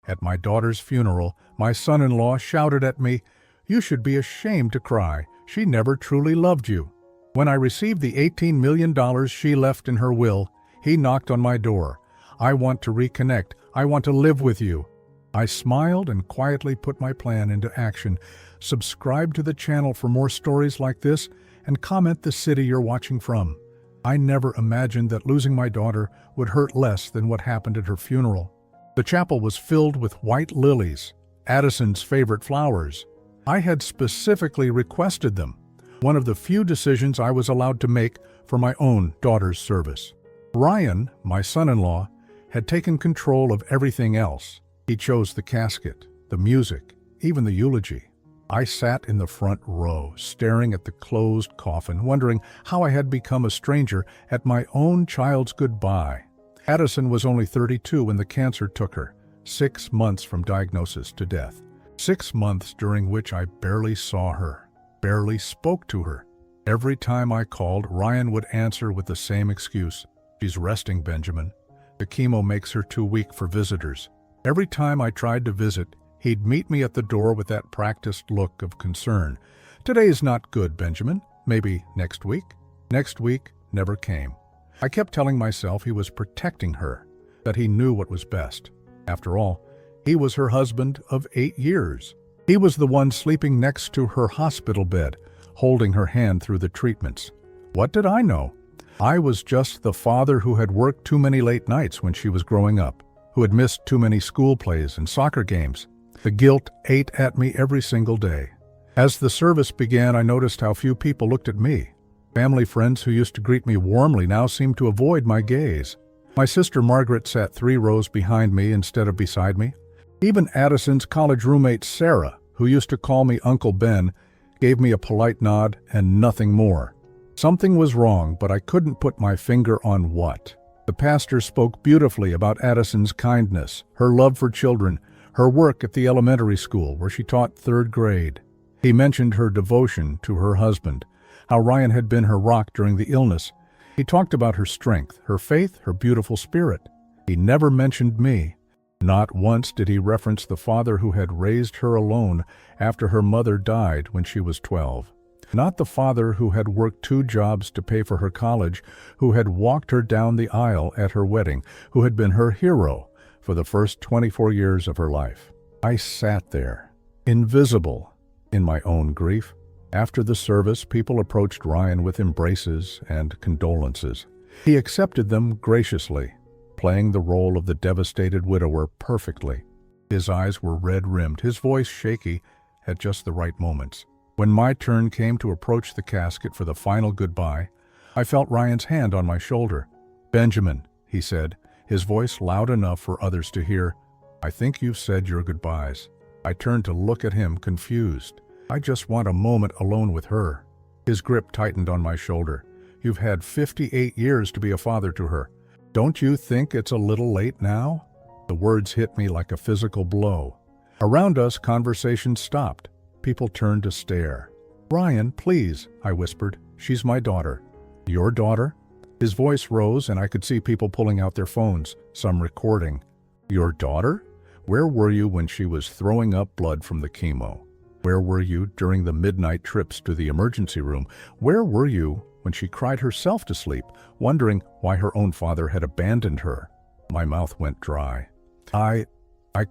At my daughter's funeral, my son-in-law shouted at me, "You should be ashamed to cry. She never truly loved you." When I received the $18 million she left in her will, he knocked on my door. "I want to reconnect. I want to live with you." I smiled and quietly put my plan into action. Subscribe to the channel for more stories like this and comment the city you're watching from. I never imagined that losing my daughter would hurt less than what happened at her funeral. The chapel was filled with white lilies, Addison's favorite flowers. I had specifically requested them, one of the few decisions I was allowed to make for my own daughter's service. Ryan, my son-in-law, had taken control of everything else. He chose the casket, the music, even the eulogy. I sat in the front row, staring at the closed coffin, wondering how I had become a stranger at my own child's goodbye. Addison was only 32 when the cancer took her, 6 months from diagnosis to death. 6 months during which I barely saw her, barely spoke to her. Every time I called, Ryan would answer with the same excuse. "She's resting, Benjamin. The chemo makes her too weak for visitors." Every time I tried to visit, he'd meet me at the door with that practiced look of concern. "Today's not good, Benjamin. Maybe next week?" Next week never came. I kept telling myself he was protecting her, that he knew what was best. After all, he was her husband of 8 years. He was the one sleeping next to her hospital bed, holding her hand through the treatments. What did I know? I was just the father who had worked too many late nights when she was growing up, who had missed too many school plays and soccer games. The guilt ate at me every single day. As the service began, I noticed how few people looked at me. Family friends who used to greet me warmly now seemed to avoid my gaze. My sister Margaret sat 3 rows behind me instead of beside me. Even Addison's college roommate Sarah, who used to call me Uncle Ben, gave me a polite nod and nothing more. Something was wrong, but I couldn't put my finger on what. The pastor spoke beautifully about Addison's kindness, her love for children, her work at the elementary school where she taught 3rd grade. He mentioned her devotion to her husband, how Ryan had been her rock during the illness. He talked about her strength, her faith, her beautiful spirit. He never mentioned me. Not once did he reference the father who had raised her alone after her mother died when she was 12. Not the father who had worked 2 jobs to pay for her college, who had walked her down the aisle at her wedding, who had been her hero for the first 24 years of her life. I sat there, invisible, in my own grief. After the service, people approached Ryan with embraces and condolences. He accepted them graciously, playing the role of the devastated widower perfectly. His eyes were red-rimmed, his voice shaky at just the right moments. When my turn came to approach the casket for the final goodbye, I felt Ryan's hand on my shoulder. "Benjamin," he said, his voice loud enough for others to hear, "I think you've said your goodbyes." I turned to look at him, confused. "I just want a moment alone with her." His grip tightened on my shoulder. "You've had 58 years to be a father to her. Don't you think it's a little late now?" The words hit me like a physical blow. Around us, conversation stopped. People turned to stare. "Ryan, please," I whispered. "She's my daughter." "Your daughter?" His voice rose and I could see people pulling out their phones, some recording. "Your daughter? Where were you when she was throwing up blood from the chemo? Where were you during the midnight trips to the emergency room? Where were you when she cried herself to sleep, wondering why her own father had abandoned her?" My mouth went dry. I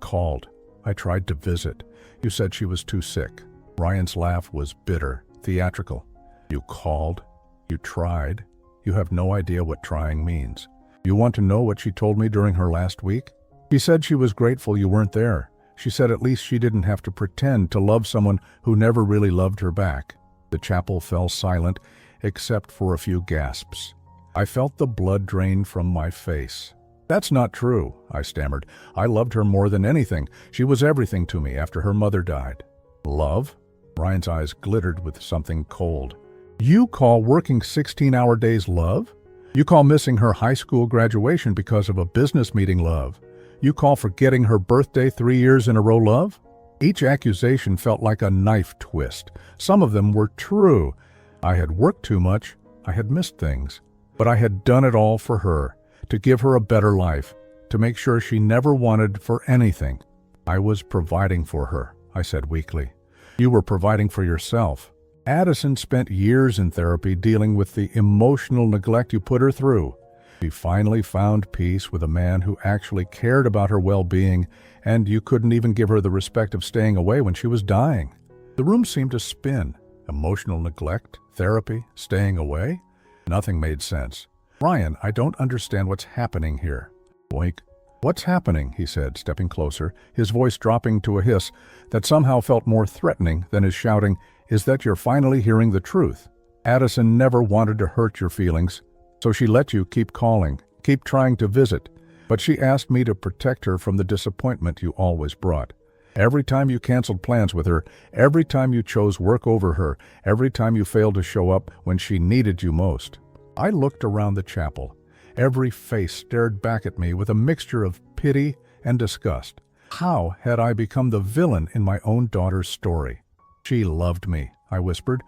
called. I tried to visit. You said she was too sick." Ryan's laugh was bitter, theatrical. "You called? You tried? You have no idea what trying means. You want to know what she told me during her last week? She said she was grateful you weren't there. She said at least she didn't have to pretend to love someone who never really loved her back." The chapel fell silent, except for a few gasps. I felt the blood drain from my face. "That's not true," I stammered. "I loved her more than anything. She was everything to me after her mother died." "Love?" Ryan's eyes glittered with something cold. "You call working 16-hour days love? You call missing her high school graduation because of a business meeting love? You call forgetting her birthday 3 years in a row love?" Each accusation felt like a knife twist. Some of them were true. I had worked too much. I had missed things. But I had done it all for her, to give her a better life, to make sure she never wanted for anything. I was providing for her, I said weakly. You were providing for yourself. Addison spent years in therapy dealing with the emotional neglect you put her through. She finally found peace with a man who actually cared about her well-being, and you couldn't even give her the respect of staying away when she was dying. The room seemed to spin. Emotional neglect, therapy, staying away? Nothing made sense. Ryan, I don't understand what's happening here. Boink. What's happening? He said, stepping closer, his voice dropping to a hiss that somehow felt more threatening than his shouting, is that you're finally hearing the truth. Addison never wanted to hurt your feelings, so she let you keep calling, keep trying to visit, but she asked me to protect her from the disappointment you always brought. Every time you canceled plans with her, every time you chose work over her, every time you failed to show up when she needed you most. I looked around the chapel. Every face stared back at me with a mixture of pity and disgust. How had I become the villain in my own daughter's story? She loved me, I whispered,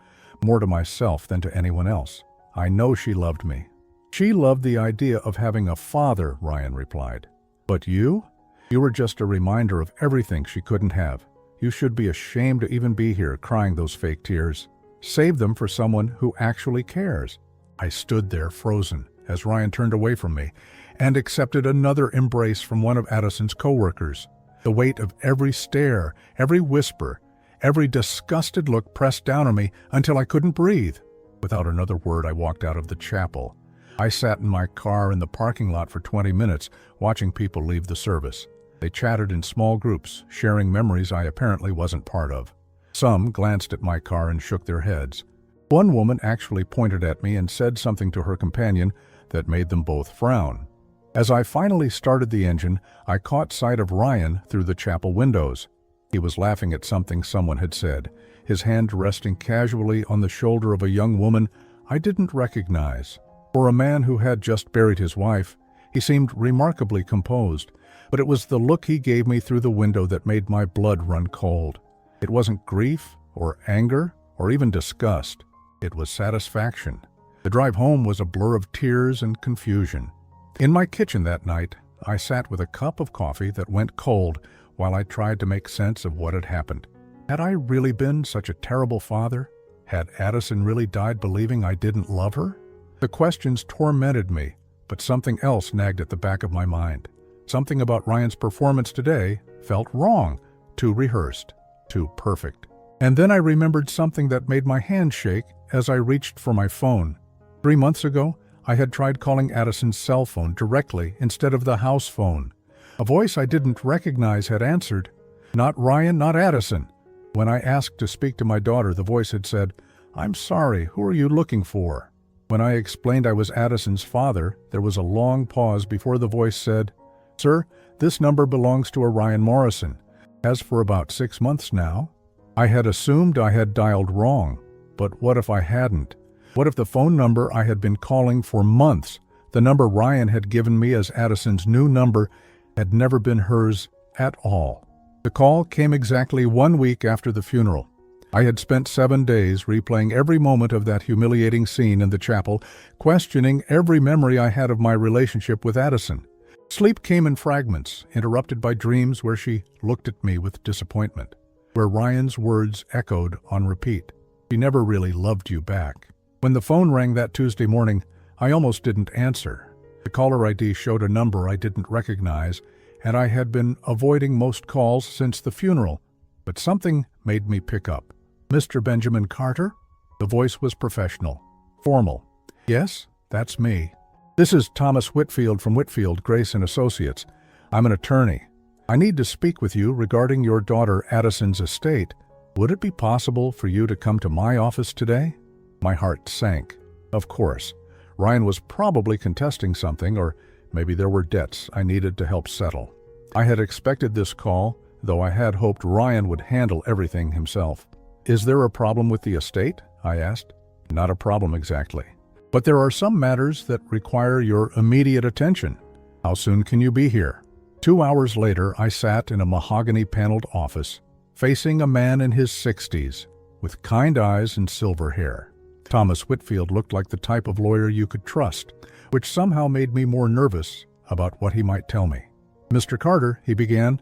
more to myself than to anyone else. I know she loved me. She loved the idea of having a father, Ryan replied. But you? You were just a reminder of everything she couldn't have. You should be ashamed to even be here crying those fake tears. Save them for someone who actually cares. I stood there frozen as Ryan turned away from me and accepted another embrace from one of Addison's coworkers. The weight of every stare, every whisper, every disgusted look pressed down on me until I couldn't breathe. Without another word, I walked out of the chapel. I sat in my car in the parking lot for 20 minutes, watching people leave the service. They chatted in small groups, sharing memories I apparently wasn't part of. Some glanced at my car and shook their heads. One woman actually pointed at me and said something to her companion that made them both frown. As I finally started the engine, I caught sight of Ryan through the chapel windows. He was laughing at something someone had said, his hand resting casually on the shoulder of a young woman I didn't recognize. For a man who had just buried his wife, he seemed remarkably composed, but it was the look he gave me through the window that made my blood run cold. It wasn't grief or anger or even disgust. It was satisfaction. The drive home was a blur of tears and confusion. In my kitchen that night, I sat with a cup of coffee that went cold while I tried to make sense of what had happened. Had I really been such a terrible father? Had Addison really died believing I didn't love her? The questions tormented me, but something else nagged at the back of my mind. Something about Ryan's performance today felt wrong, too rehearsed, too perfect. And then I remembered something that made my hand shake as I reached for my phone. 3 months ago, I had tried calling Addison's cell phone directly instead of the house phone. A voice I didn't recognize had answered. Not Ryan, not Addison. When I asked to speak to my daughter, the voice had said, "I'm sorry, who are you looking for?" When I explained I was Addison's father, there was a long pause before the voice said, "Sir, this number belongs to a Ryan Morrison. Has for about 6 months now." I had assumed I had dialed wrong, but what if I hadn't? What if the phone number I had been calling for months, the number Ryan had given me as Addison's new number, had never been hers at all? The call came exactly 1 week after the funeral. I had spent 7 days replaying every moment of that humiliating scene in the chapel, questioning every memory I had of my relationship with Addison. Sleep came in fragments, interrupted by dreams where she looked at me with disappointment, where Ryan's words echoed on repeat. She never really loved you back. When the phone rang that Tuesday morning, I almost didn't answer. The caller ID showed a number I didn't recognize, and I had been avoiding most calls since the funeral, but something made me pick up. "Mr. Benjamin Carter?" The voice was professional, formal. "Yes, that's me. This is Thomas Whitfield from Whitfield, Grace & Associates. I'm an attorney. I need to speak with you regarding your daughter Addison's estate. Would it be possible for you to come to my office today?" My heart sank. Of course. Ryan was probably contesting something, or maybe there were debts I needed to help settle. I had expected this call, though I had hoped Ryan would handle everything himself. "Is there a problem with the estate?" I asked. "Not a problem exactly. But there are some matters that require your immediate attention. How soon can you be here?" 2 hours later, I sat in a mahogany-paneled office, facing a man in his 60s, with kind eyes and silver hair. Thomas Whitfield looked like the type of lawyer you could trust, which somehow made me more nervous about what he might tell me. "Mr. Carter," he began.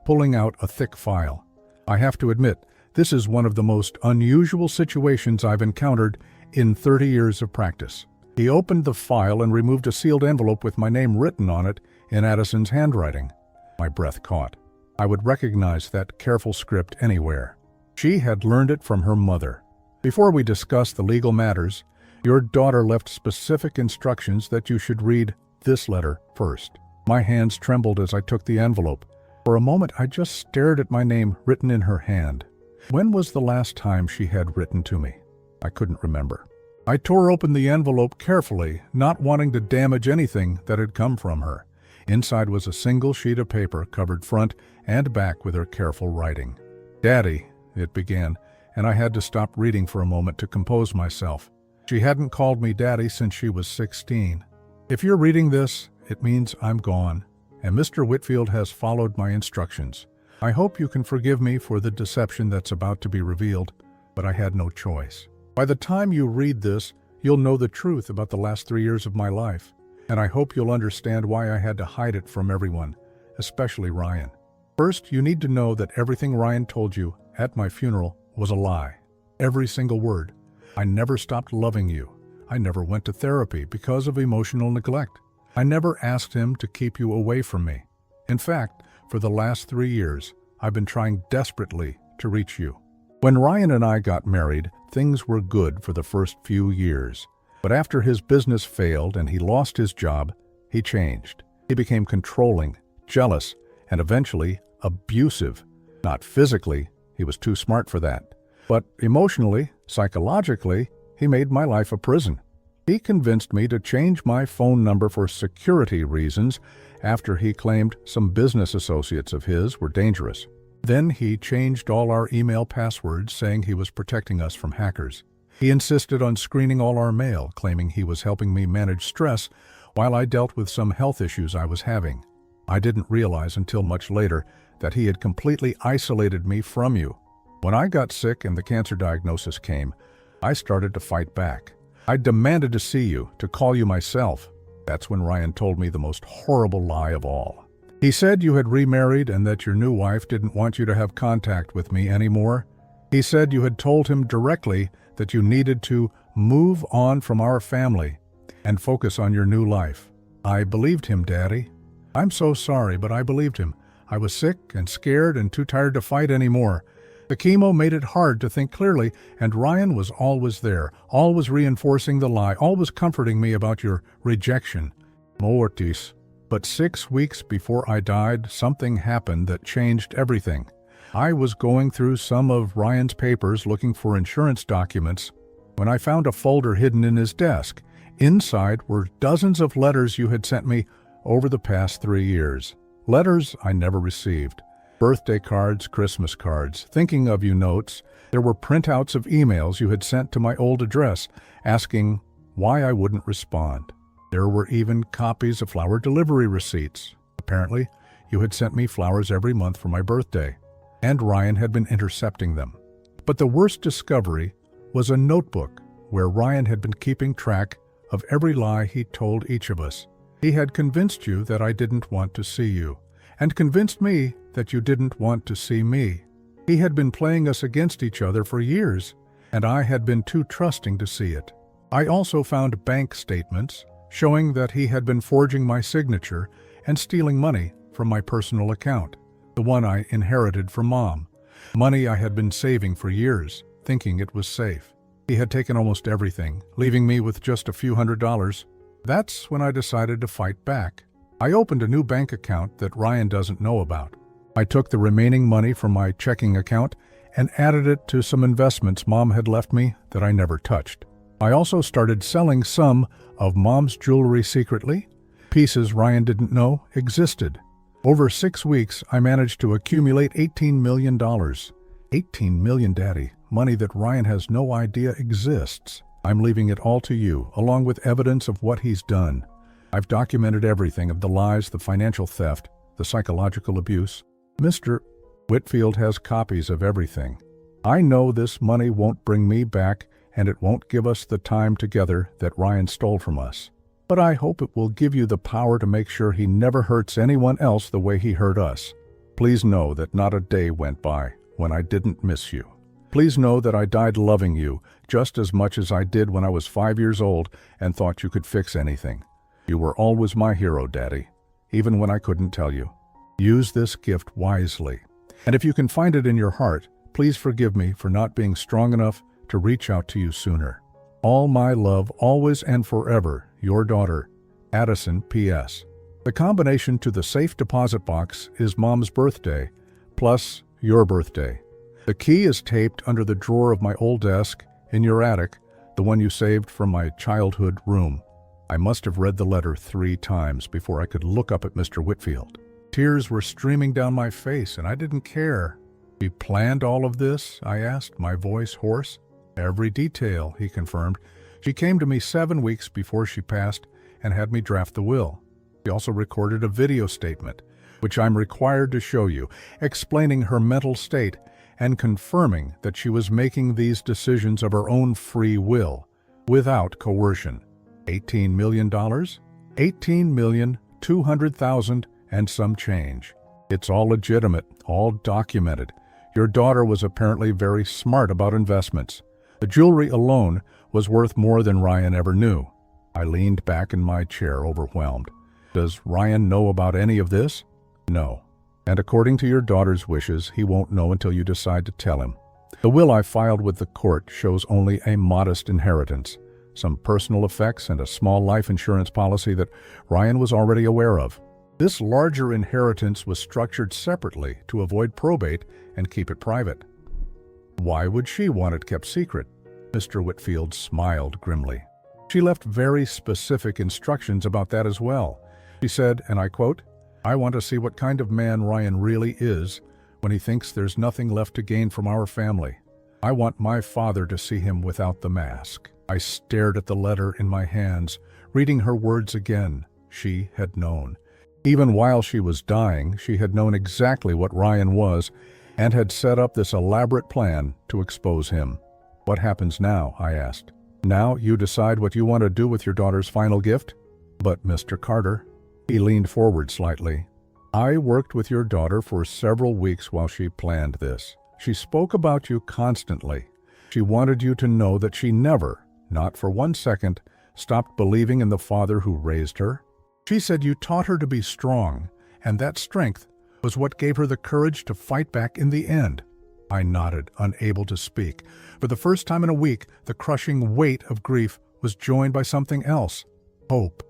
pulling out a thick file. I have to admit, this is one of the most unusual situations I've encountered in 30 years of practice. He opened the file and removed a sealed envelope with my name written on it in Addison's handwriting. My breath caught. I would recognize that careful script anywhere. She had learned it from her mother. Before we discuss the legal matters, your daughter left specific instructions that you should read this letter first. My hands trembled as I took the envelope. For a moment, I just stared at my name written in her hand. When was the last time she had written to me? I couldn't remember. I tore open the envelope carefully, not wanting to damage anything that had come from her. Inside was a single sheet of paper covered front and back with her careful writing. "Daddy," it began, and I had to stop reading for a moment to compose myself. She hadn't called me Daddy since she was 16. If you're reading this, it means I'm gone, and Mr. Whitfield has followed my instructions. I hope you can forgive me for the deception that's about to be revealed, but I had no choice. By the time you read this, you'll know the truth about the last 3 years of my life, and I hope you'll understand why I had to hide it from everyone, especially Ryan. First, you need to know that everything Ryan told you at my funeral was a lie. Every single word. I never stopped loving you. I never went to therapy because of emotional neglect. I never asked him to keep you away from me. In fact, for the last 3 years, I've been trying desperately to reach you. When Ryan and I got married, things were good for the first few years. But after his business failed and he lost his job, he changed. He became controlling, jealous, and eventually abusive. Not physically, he was too smart for that. But emotionally, psychologically, he made my life a prison. He convinced me to change my phone number for security reasons after he claimed some business associates of his were dangerous. Then he changed all our email passwords, saying he was protecting us from hackers. He insisted on screening all our mail, claiming he was helping me manage stress while I dealt with some health issues I was having. I didn't realize until much later that he had completely isolated me from you. When I got sick and the cancer diagnosis came, I started to fight back. I demanded to see you, to call you myself. That's when Ryan told me the most horrible lie of all. He said you had remarried and that your new wife didn't want you to have contact with me anymore. He said you had told him directly that you needed to move on from our family and focus on your new life. I believed him, Daddy. I'm so sorry, but I believed him. I was sick and scared and too tired to fight anymore. The chemo made it hard to think clearly, and Ryan was always there, always reinforcing the lie, always comforting me about your rejection. Mortis. But 6 weeks before I died, something happened that changed everything. I was going through some of Ryan's papers looking for insurance documents when I found a folder hidden in his desk. Inside were dozens of letters you had sent me over the past 3 years. Letters I never received. Birthday cards, Christmas cards, thinking of you notes. There were printouts of emails you had sent to my old address asking why I wouldn't respond. There were even copies of flower delivery receipts. Apparently, you had sent me flowers every month for my birthday, and Ryan had been intercepting them. But the worst discovery was a notebook where Ryan had been keeping track of every lie he told each of us. He had convinced you that I didn't want to see you, and convinced me that you didn't want to see me. He had been playing us against each other for years, and I had been too trusting to see it. I also found bank statements showing that he had been forging my signature and stealing money from my personal account, the one I inherited from Mom. Money I had been saving for years, thinking it was safe. He had taken almost everything, leaving me with just a few $100s. That's when I decided to fight back. I opened a new bank account that Ryan doesn't know about. I took the remaining money from my checking account and added it to some investments Mom had left me that I never touched. I also started selling some of Mom's jewelry secretly. Pieces Ryan didn't know existed. Over 6 weeks, I managed to accumulate $18 million. $18 million, Daddy. Money that Ryan has no idea exists. I'm leaving it all to you, along with evidence of what he's done. I've documented everything of the lies, the financial theft, the psychological abuse. Mr. Whitfield has copies of everything. I know this money won't bring me back, and it won't give us the time together that Ryan stole from us. But I hope it will give you the power to make sure he never hurts anyone else the way he hurt us. Please know that not a day went by when I didn't miss you. Please know that I died loving you just as much as I did when I was 5 years old and thought you could fix anything. You were always my hero, Daddy, even when I couldn't tell you. Use this gift wisely. And if you can find it in your heart, please forgive me for not being strong enough to reach out to you sooner. All my love, always and forever, your daughter, Addison, P.S. The combination to the safe deposit box is Mom's birthday, plus your birthday. The key is taped under the drawer of my old desk in your attic, the one you saved from my childhood room. I must have read the letter 3 times before I could look up at Mr. Whitfield. Tears were streaming down my face, and I didn't care. "You planned all of this?" I asked, my voice hoarse. "Every detail," he confirmed. "She came to me 7 weeks before she passed and had me draft the will. She also recorded a video statement, which I'm required to show you, explaining her mental state and confirming that she was making these decisions of her own free will, without coercion. $18 million? $18,200,000 and some change. It's all legitimate, all documented. Your daughter was apparently very smart about investments. The jewelry alone was worth more than Ryan ever knew." I leaned back in my chair, overwhelmed. "Does Ryan know about any of this?" "No. And according to your daughter's wishes, he won't know until you decide to tell him. The will I filed with the court shows only a modest inheritance, some personal effects, and a small life insurance policy that Ryan was already aware of. This larger inheritance was structured separately to avoid probate and keep it private." "Why would she want it kept secret?" Mr. Whitfield smiled grimly. "She left very specific instructions about that as well. She said, and I quote, 'I want to see what kind of man Ryan really is when he thinks there's nothing left to gain from our family. I want my father to see him without the mask.'" I stared at the letter in my hands, reading her words again. She had known. Even while she was dying, she had known exactly what Ryan was and had set up this elaborate plan to expose him. "What happens now?" I asked. "Now you decide what you want to do with your daughter's final gift?" "But Mr. Carter," he leaned forward slightly, "I worked with your daughter for several weeks while she planned this. She spoke about you constantly. She wanted you to know that she never, not for 1 second, stopped believing in the father who raised her. She said you taught her to be strong, and that strength was what gave her the courage to fight back in the end." I nodded, unable to speak. For the first time in a week, the crushing weight of grief was joined by something else, hope.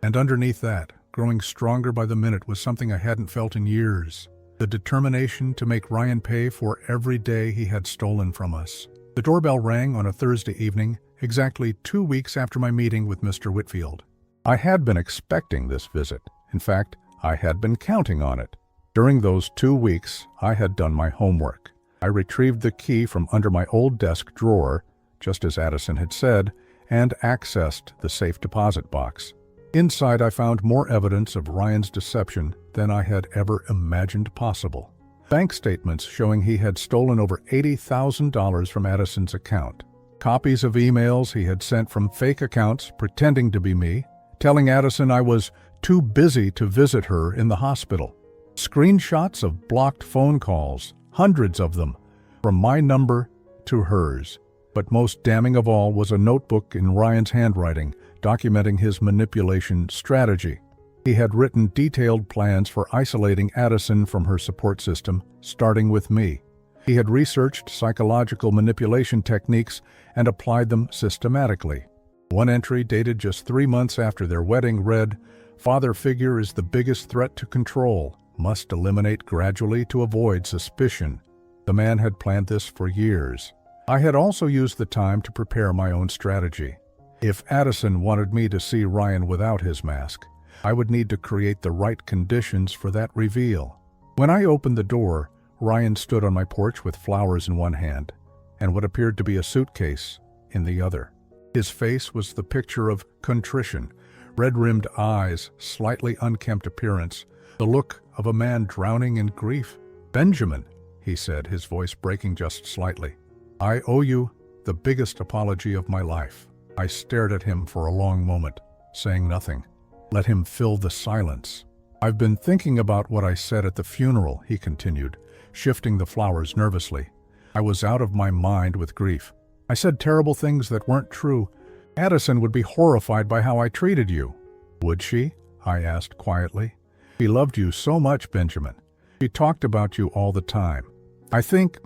And underneath that, growing stronger by the minute, was something I hadn't felt in years: the determination to make Ryan pay for every day he had stolen from us. The doorbell rang on a Thursday evening, exactly 2 weeks after my meeting with Mr. Whitfield. I had been expecting this visit. In fact, I had been counting on it. During those 2 weeks, I had done my homework. I retrieved the key from under my old desk drawer, just as Addison had said, and accessed the safe deposit box. Inside, I found more evidence of Ryan's deception than I had ever imagined possible. Bank statements showing he had stolen over $80,000 from Addison's account. Copies of emails he had sent from fake accounts pretending to be me, telling Addison I was too busy to visit her in the hospital. Screenshots of blocked phone calls, hundreds of them, from my number to hers. But most damning of all was a notebook in Ryan's handwriting documenting his manipulation strategy. He had written detailed plans for isolating Addison from her support system, starting with me. He had researched psychological manipulation techniques and applied them systematically. One entry, dated just 3 months after their wedding, read, "Father figure is the biggest threat to control. Must eliminate gradually to avoid suspicion." The man had planned this for years. I had also used the time to prepare my own strategy. If Addison wanted me to see Ryan without his mask, I would need to create the right conditions for that reveal. When I opened the door, Ryan stood on my porch with flowers in one hand and what appeared to be a suitcase in the other. His face was the picture of contrition, red-rimmed eyes, slightly unkempt appearance, the look of a man drowning in grief. "Benjamin," he said, his voice breaking just slightly, "I owe you the biggest apology of my life." I stared at him for a long moment, saying nothing. Let him fill the silence. "I've been thinking about what I said at the funeral," he continued, shifting the flowers nervously. "I was out of my mind with grief. I said terrible things that weren't true. Addison would be horrified by how I treated you." "Would she?" I asked quietly. "She loved you so much, Benjamin. She talked about you all the time. I think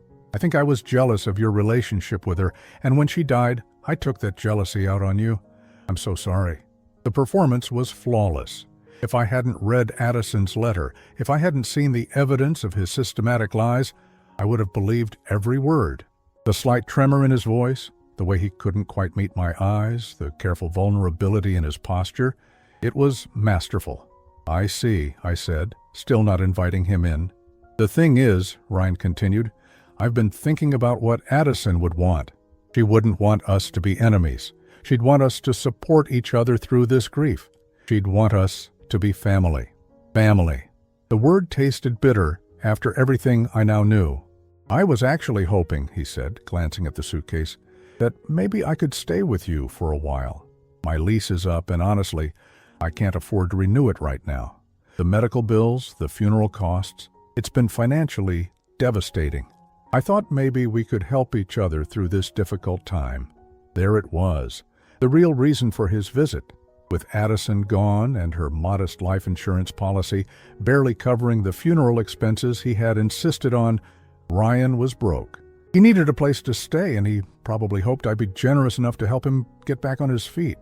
I was jealous of your relationship with her, and when she died, I took that jealousy out on you. I'm so sorry." The performance was flawless. If I hadn't read Addison's letter, if I hadn't seen the evidence of his systematic lies, I would have believed every word. The slight tremor in his voice, the way he couldn't quite meet my eyes, the careful vulnerability in his posture, it was masterful. "I see," I said, still not inviting him in. "The thing is," Ryan continued, "I've been thinking about what Addison would want. She wouldn't want us to be enemies. She'd want us to support each other through this grief. She'd want us to be family." Family. The word tasted bitter after everything I now knew. "I was actually hoping," he said, glancing at the suitcase, "that maybe I could stay with you for a while. My lease is up, and honestly, I can't afford to renew it right now. The medical bills, the funeral costs, it's been financially devastating. I thought maybe we could help each other through this difficult time." There it was, the real reason for his visit. With Addison gone and her modest life insurance policy barely covering the funeral expenses he had insisted on, Ryan was broke. He needed a place to stay, and he probably hoped I'd be generous enough to help him get back on his feet.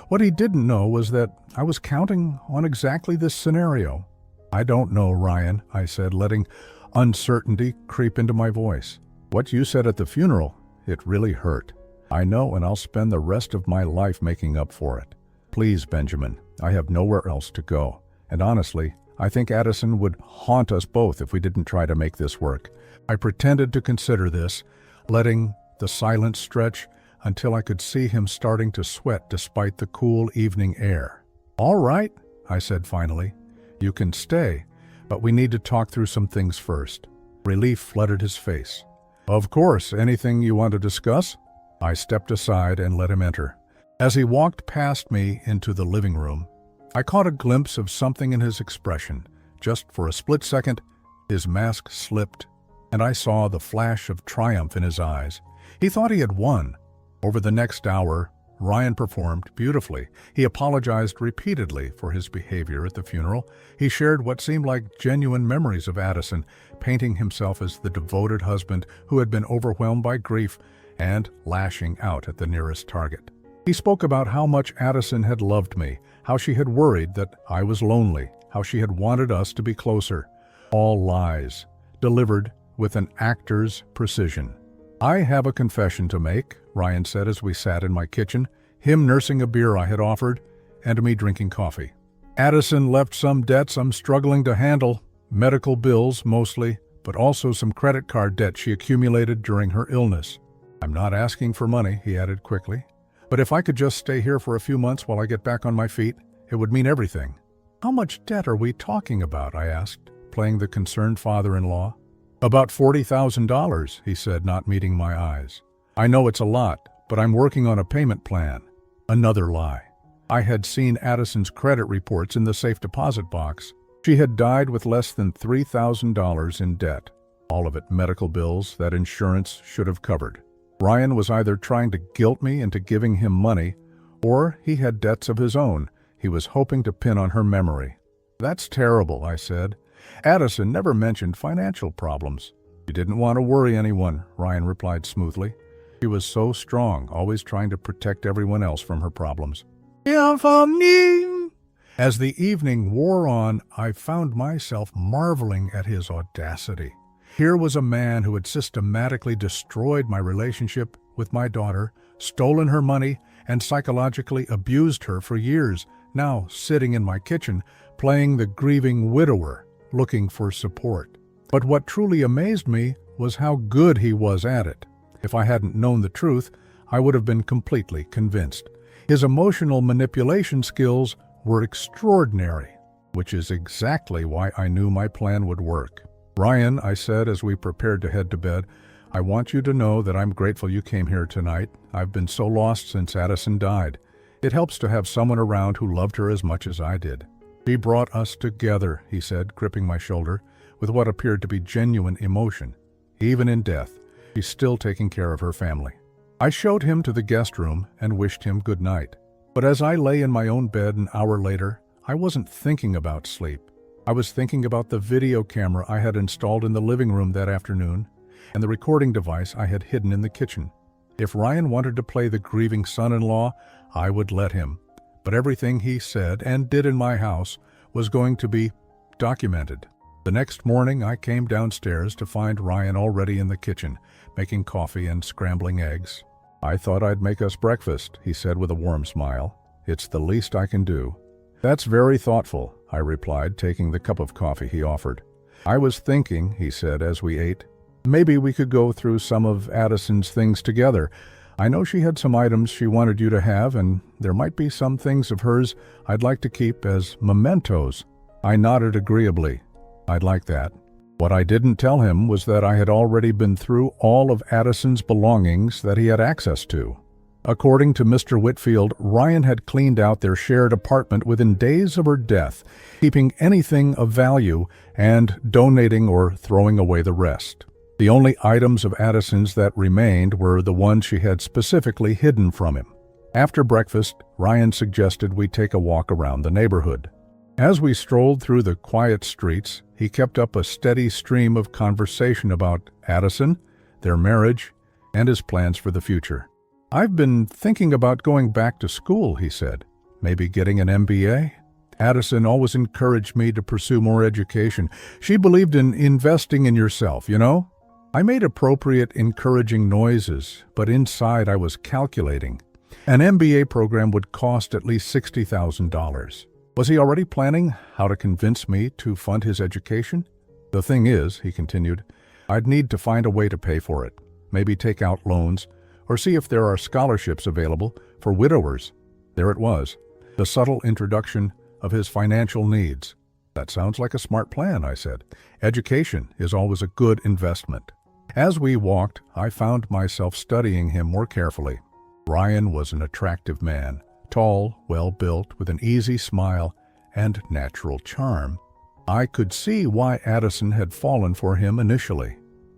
What he didn't know was that I was counting on exactly this scenario. "I don't know, Ryan," I said, letting uncertainty creep into my voice. "What you said at the funeral, it really hurt. I know, and I'll spend the rest of my life making up for it. Please, Benjamin, I have nowhere else to go. And honestly, I think Addison would haunt us both if we didn't try to make this work." I pretended to consider this, letting the silence stretch until I could see him starting to sweat despite the cool evening air. "All right," I said finally. "You can stay, but we need to talk through some things first." Relief flooded his face. "Of course, anything you want to discuss?" I stepped aside and let him enter. As he walked past me into the living room, I caught a glimpse of something in his expression. Just for a split second, his mask slipped, and I saw the flash of triumph in his eyes. He thought he had won. Over the next hour, Ryan performed beautifully. He apologized repeatedly for his behavior at the funeral. He shared what seemed like genuine memories of Addison, painting himself as the devoted husband who had been overwhelmed by grief and lashing out at the nearest target. He spoke about how much Addison had loved me, how she had worried that I was lonely, how she had wanted us to be closer. All lies, delivered with an actor's precision. "I have a confession to make," Ryan said as we sat in my kitchen, him nursing a beer I had offered, and me drinking coffee. "Addison left some debts I'm struggling to handle, medical bills mostly, but also some credit card debt she accumulated during her illness. I'm not asking for money," he added quickly. "But if I could just stay here for a few months while I get back on my feet, it would mean everything." "How much debt are we talking about?" I asked, playing the concerned father-in-law. "About $40,000, he said, not meeting my eyes. "I know it's a lot, but I'm working on a payment plan." Another lie. I had seen Addison's credit reports in the safe deposit box. She had died with less than $3,000 in debt, all of it medical bills that insurance should have covered. Ryan was either trying to guilt me into giving him money, or he had debts of his own he was hoping to pin on her memory. "That's terrible," I said. "Addison never mentioned financial problems." "She didn't want to worry anyone," Ryan replied smoothly. "She was so strong, always trying to protect everyone else from her problems." As the evening wore on, I found myself marveling at his audacity. Here was a man who had systematically destroyed my relationship with my daughter, stolen her money, and psychologically abused her for years, now sitting in my kitchen, playing the grieving widower, looking for support. But what truly amazed me was how good he was at it. If I hadn't known the truth, I would have been completely convinced. His emotional manipulation skills were extraordinary, which is exactly why I knew my plan would work. "Ryan," I said as we prepared to head to bed, "I want you to know that I'm grateful you came here tonight. I've been so lost since Addison died. It helps to have someone around who loved her as much as I did." "She brought us together," he said, gripping my shoulder, with what appeared to be genuine emotion. "Even in death, she's still taking care of her family." I showed him to the guest room and wished him good night. But as I lay in my own bed an hour later, I wasn't thinking about sleep. I was thinking about the video camera I had installed in the living room that afternoon and the recording device I had hidden in the kitchen. If Ryan wanted to play the grieving son-in-law, I would let him. But everything he said and did in my house was going to be documented. The next morning, I came downstairs to find Ryan already in the kitchen, making coffee and scrambling eggs. "I thought I'd make us breakfast," he said with a warm smile. "It's the least I can do." "That's very thoughtful," I replied, taking the cup of coffee he offered. "I was thinking," he said as we ate, "maybe we could go through some of Addison's things together. I know she had some items she wanted you to have, and there might be some things of hers I'd like to keep as mementos." I nodded agreeably. "I'd like that." What I didn't tell him was that I had already been through all of Addison's belongings that he had access to. According to Mr. Whitfield, Ryan had cleaned out their shared apartment within days of her death, keeping anything of value and donating or throwing away the rest. The only items of Addison's that remained were the ones she had specifically hidden from him. After breakfast, Ryan suggested we take a walk around the neighborhood. As we strolled through the quiet streets, he kept up a steady stream of conversation about Addison, their marriage, and his plans for the future. "I've been thinking about going back to school," he said. "Maybe getting an MBA? Addison always encouraged me to pursue more education. She believed in investing in yourself, you know?" I made appropriate, encouraging noises, but inside I was calculating. An MBA program would cost at least $60,000. Was he already planning how to convince me to fund his education? "The thing is," he continued, "I'd need to find a way to pay for it. Maybe take out loans, or see if there are scholarships available for widowers." There it was, the subtle introduction of his financial needs. "That sounds like a smart plan," I said. "Education is always a good investment." As we walked, I found myself studying him more carefully. Ryan was an attractive man, tall, well-built, with an easy smile and natural charm. I could see why Addison had fallen for him initially.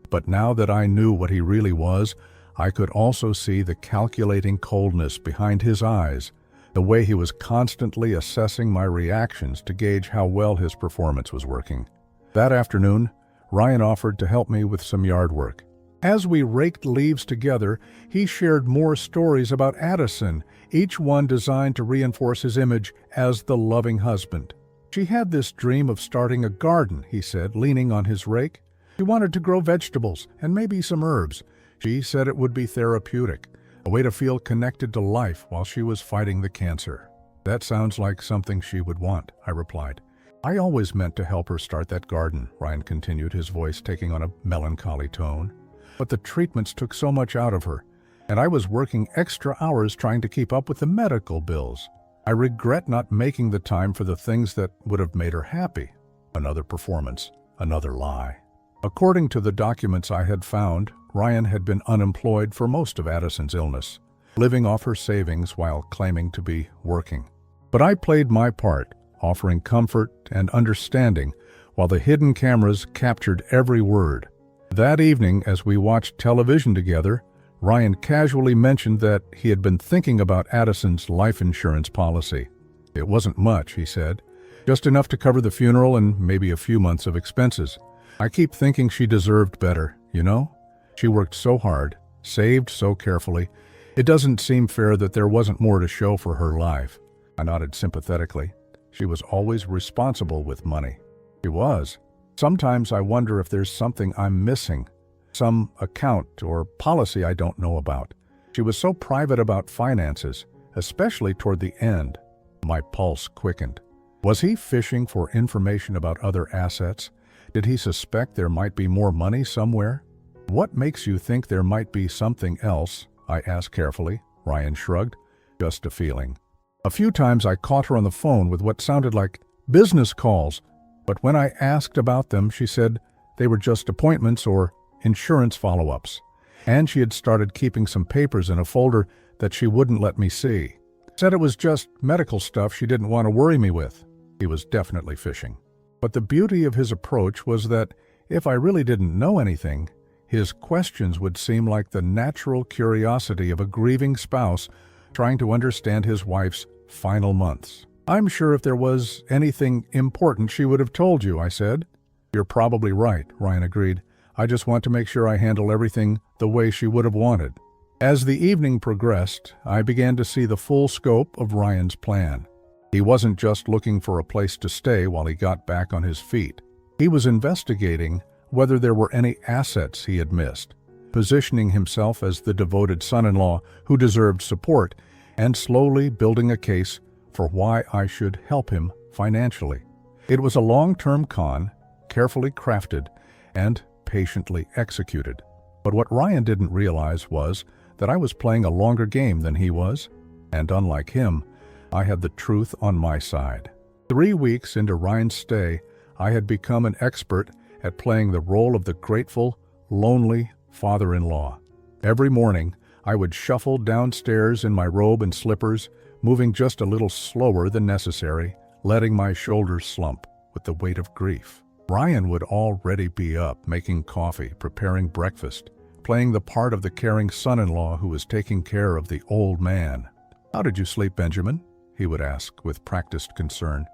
But now that I knew what he really was, I could also see the calculating coldness behind his eyes, the way he was constantly assessing my reactions to gauge how well his performance was working. That afternoon, Ryan offered to help me with some yard work. As we raked leaves together, he shared more stories about Addison, each one designed to reinforce his image as the loving husband. "She had this dream of starting a garden," he said, leaning on his rake. "She wanted to grow vegetables and maybe some herbs. She said it would be therapeutic, a way to feel connected to life while she was fighting the cancer." "That sounds like something she would want," I replied. "I always meant to help her start that garden," Ryan continued, his voice taking on a melancholy tone. "But the treatments took so much out of her, and I was working extra hours trying to keep up with the medical bills. I regret not making the time for the things that would have made her happy." Another performance, another lie. According to the documents I had found, Ryan had been unemployed for most of Addison's illness, living off her savings while claiming to be working. But I played my part, offering comfort and understanding, while the hidden cameras captured every word. That evening, as we watched television together, Ryan casually mentioned that he had been thinking about Addison's life insurance policy. "It wasn't much," he said, "just enough to cover the funeral and maybe a few months of expenses. I keep thinking she deserved better, you know? She worked so hard, saved so carefully. It doesn't seem fair that there wasn't more to show for her life." I nodded sympathetically. "She was always responsible with money." "She was. Sometimes I wonder if there's something I'm missing, some account or policy I don't know about. She was so private about finances, especially toward the end." My pulse quickened. Was he fishing for information about other assets? Did he suspect there might be more money somewhere? "What makes you think there might be something else?" I asked carefully. Ryan shrugged. "Just a feeling." A few times I caught her on the phone with what sounded like business calls, but when I asked about them, she said they were just appointments or insurance follow-ups, and she had started keeping some papers in a folder that she wouldn't let me see. Said it was just medical stuff she didn't want to worry me with. He was definitely fishing. But the beauty of his approach was that if I really didn't know anything, his questions would seem like the natural curiosity of a grieving spouse trying to understand his wife's final months. "I'm sure if there was anything important she would have told you," I said. "You're probably right," Ryan agreed. "I just want to make sure I handle everything the way she would have wanted." As the evening progressed, I began to see the full scope of Ryan's plan. He wasn't just looking for a place to stay while he got back on his feet. He was investigating whether there were any assets he had missed, positioning himself as the devoted son-in-law who deserved support, and slowly building a case for why I should help him financially. It was a long-term con, carefully crafted and patiently executed. But what Ryan didn't realize was that I was playing a longer game than he was, and unlike him, I had the truth on my side. 3 weeks into Ryan's stay, I had become an expert at playing the role of the grateful, lonely father-in-law. Every morning, I would shuffle downstairs in my robe and slippers, moving just a little slower than necessary, letting my shoulders slump with the weight of grief. Ryan would already be up, making coffee, preparing breakfast, playing the part of the caring son-in-law who was taking care of the old man. "How did you sleep, Benjamin?" he would ask with practiced concern.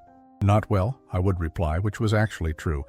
"Not well," I would reply, which was actually true.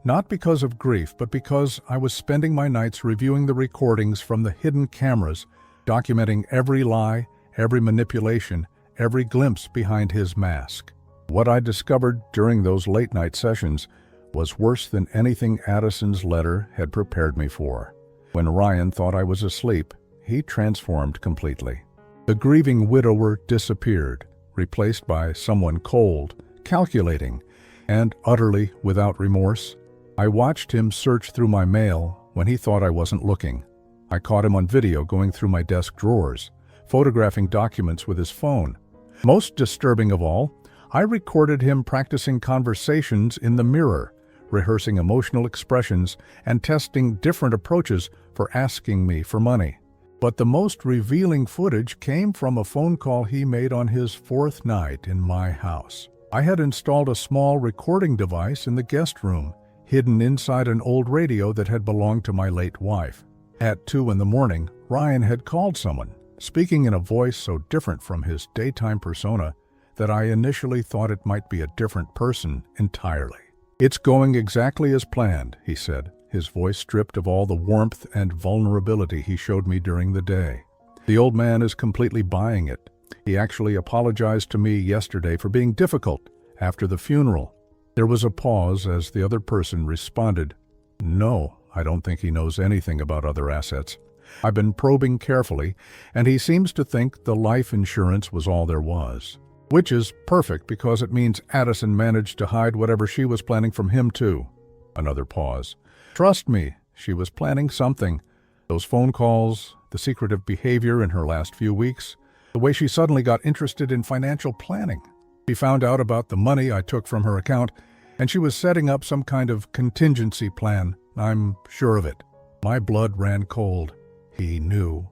Not because of grief, but because I was spending my nights reviewing the recordings from the hidden cameras, documenting every lie, every manipulation, every glimpse behind his mask. What I discovered during those late-night sessions was worse than anything Addison's letter had prepared me for. When Ryan thought I was asleep, he transformed completely. The grieving widower disappeared, replaced by someone cold, calculating, and utterly without remorse. I watched him search through my mail when he thought I wasn't looking. I caught him on video going through my desk drawers, photographing documents with his phone. Most disturbing of all, I recorded him practicing conversations in the mirror, rehearsing emotional expressions and testing different approaches for asking me for money. But the most revealing footage came from a phone call he made on his 4th night in my house. I had installed a small recording device in the guest room, hidden inside an old radio that had belonged to my late wife. At 2 in the morning, Ryan had called someone, speaking in a voice so different from his daytime persona that I initially thought it might be a different person entirely. "It's going exactly as planned," he said, his voice stripped of all the warmth and vulnerability he showed me during the day. "The old man is completely buying it. He actually apologized to me yesterday for being difficult after the funeral." There was a pause as the other person responded, "No, I don't think he knows anything about other assets. I've been probing carefully, and he seems to think the life insurance was all there was." Which is perfect because it means Addison managed to hide whatever she was planning from him too. Another pause. "Trust me, she was planning something. Those phone calls, the secretive behavior in her last few weeks, the way she suddenly got interested in financial planning. She found out about the money I took from her account, and she was setting up some kind of contingency plan. I'm sure of it." My blood ran cold. He knew.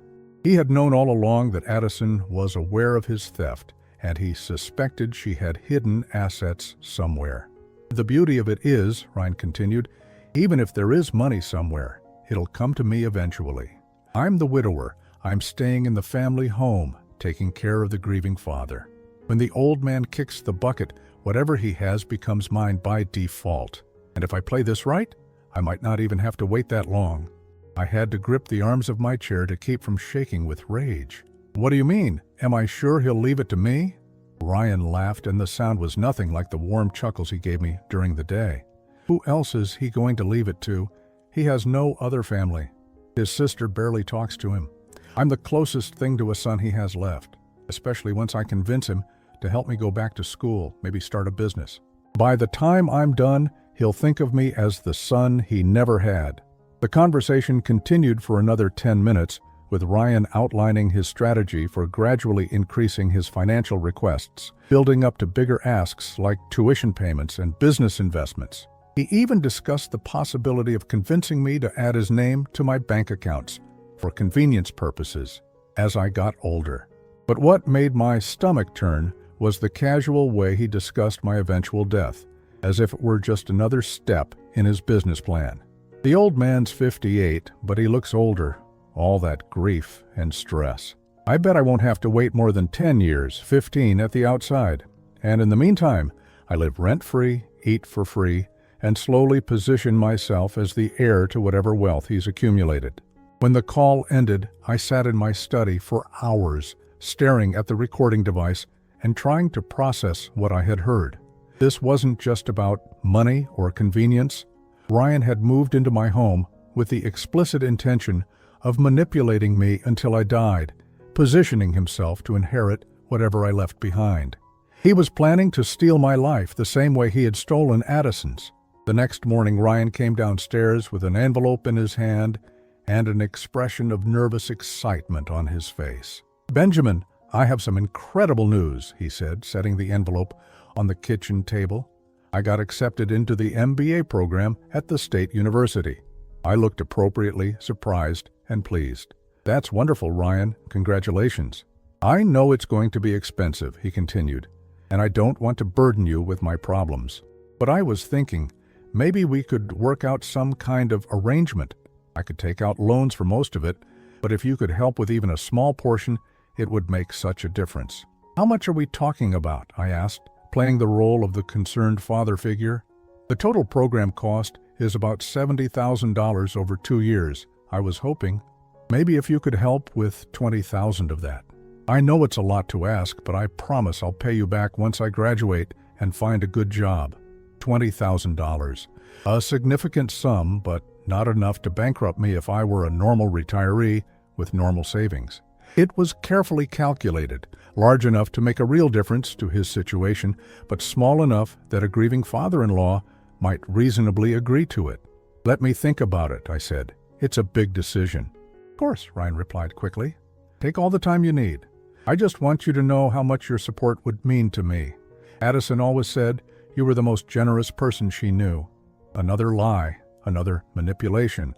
He had known all along that Addison was aware of his theft, and he suspected she had hidden assets somewhere. "The beauty of it is," Ryan continued, "even if there is money somewhere, it'll come to me eventually. I'm the widower. I'm staying in the family home, taking care of the grieving father. When the old man kicks the bucket, whatever he has becomes mine by default. And if I play this right, I might not even have to wait that long." I had to grip the arms of my chair to keep from shaking with rage. "What do you mean? Am I sure he'll leave it to me?" Ryan laughed, and the sound was nothing like the warm chuckles he gave me during the day. "Who else is he going to leave it to? He has no other family. His sister barely talks to him. I'm the closest thing to a son he has left, especially once I convince him to help me go back to school, maybe start a business. By the time I'm done, he'll think of me as the son he never had." The conversation continued for another 10 minutes, with Ryan outlining his strategy for gradually increasing his financial requests, building up to bigger asks like tuition payments and business investments. He even discussed the possibility of convincing me to add his name to my bank accounts for convenience purposes as I got older. But what made my stomach turn was the casual way he discussed my eventual death, as if it were just another step in his business plan. The old man's 58, but he looks older. All that grief and stress. I bet I won't have to wait more than 10 years, 15 at the outside. And in the meantime, I live rent-free, eat for free, and slowly position myself as the heir to whatever wealth he's accumulated. When the call ended, I sat in my study for hours, staring at the recording device and trying to process what I had heard. This wasn't just about money or convenience. Ryan had moved into my home with the explicit intention of manipulating me until I died, positioning himself to inherit whatever I left behind. He was planning to steal my life the same way he had stolen Addison's. The next morning, Ryan came downstairs with an envelope in his hand and an expression of nervous excitement on his face. "Benjamin, I have some incredible news," he said, setting the envelope on the kitchen table. "I got accepted into the MBA program at the State University." I looked appropriately surprised and pleased. "That's wonderful, Ryan. Congratulations." "I know it's going to be expensive," he continued, "and I don't want to burden you with my problems. But I was thinking, maybe we could work out some kind of arrangement. I could take out loans for most of it, but if you could help with even a small portion, it would make such a difference." "How much are we talking about?" I asked, playing the role of the concerned father figure. "The total program cost is about $70,000 over 2 years. I was hoping, maybe if you could help with 20,000 of that. I know it's a lot to ask, but I promise I'll pay you back once I graduate and find a good job." $20,000. A significant sum, but not enough to bankrupt me if I were a normal retiree with normal savings. It was carefully calculated, large enough to make a real difference to his situation, but small enough that a grieving father-in-law might reasonably agree to it. "Let me think about it," I said. "It's a big decision." "Of course," Ryan replied quickly. "Take all the time you need. I just want you to know how much your support would mean to me. Addison always said you were the most generous person she knew." Another lie, another manipulation,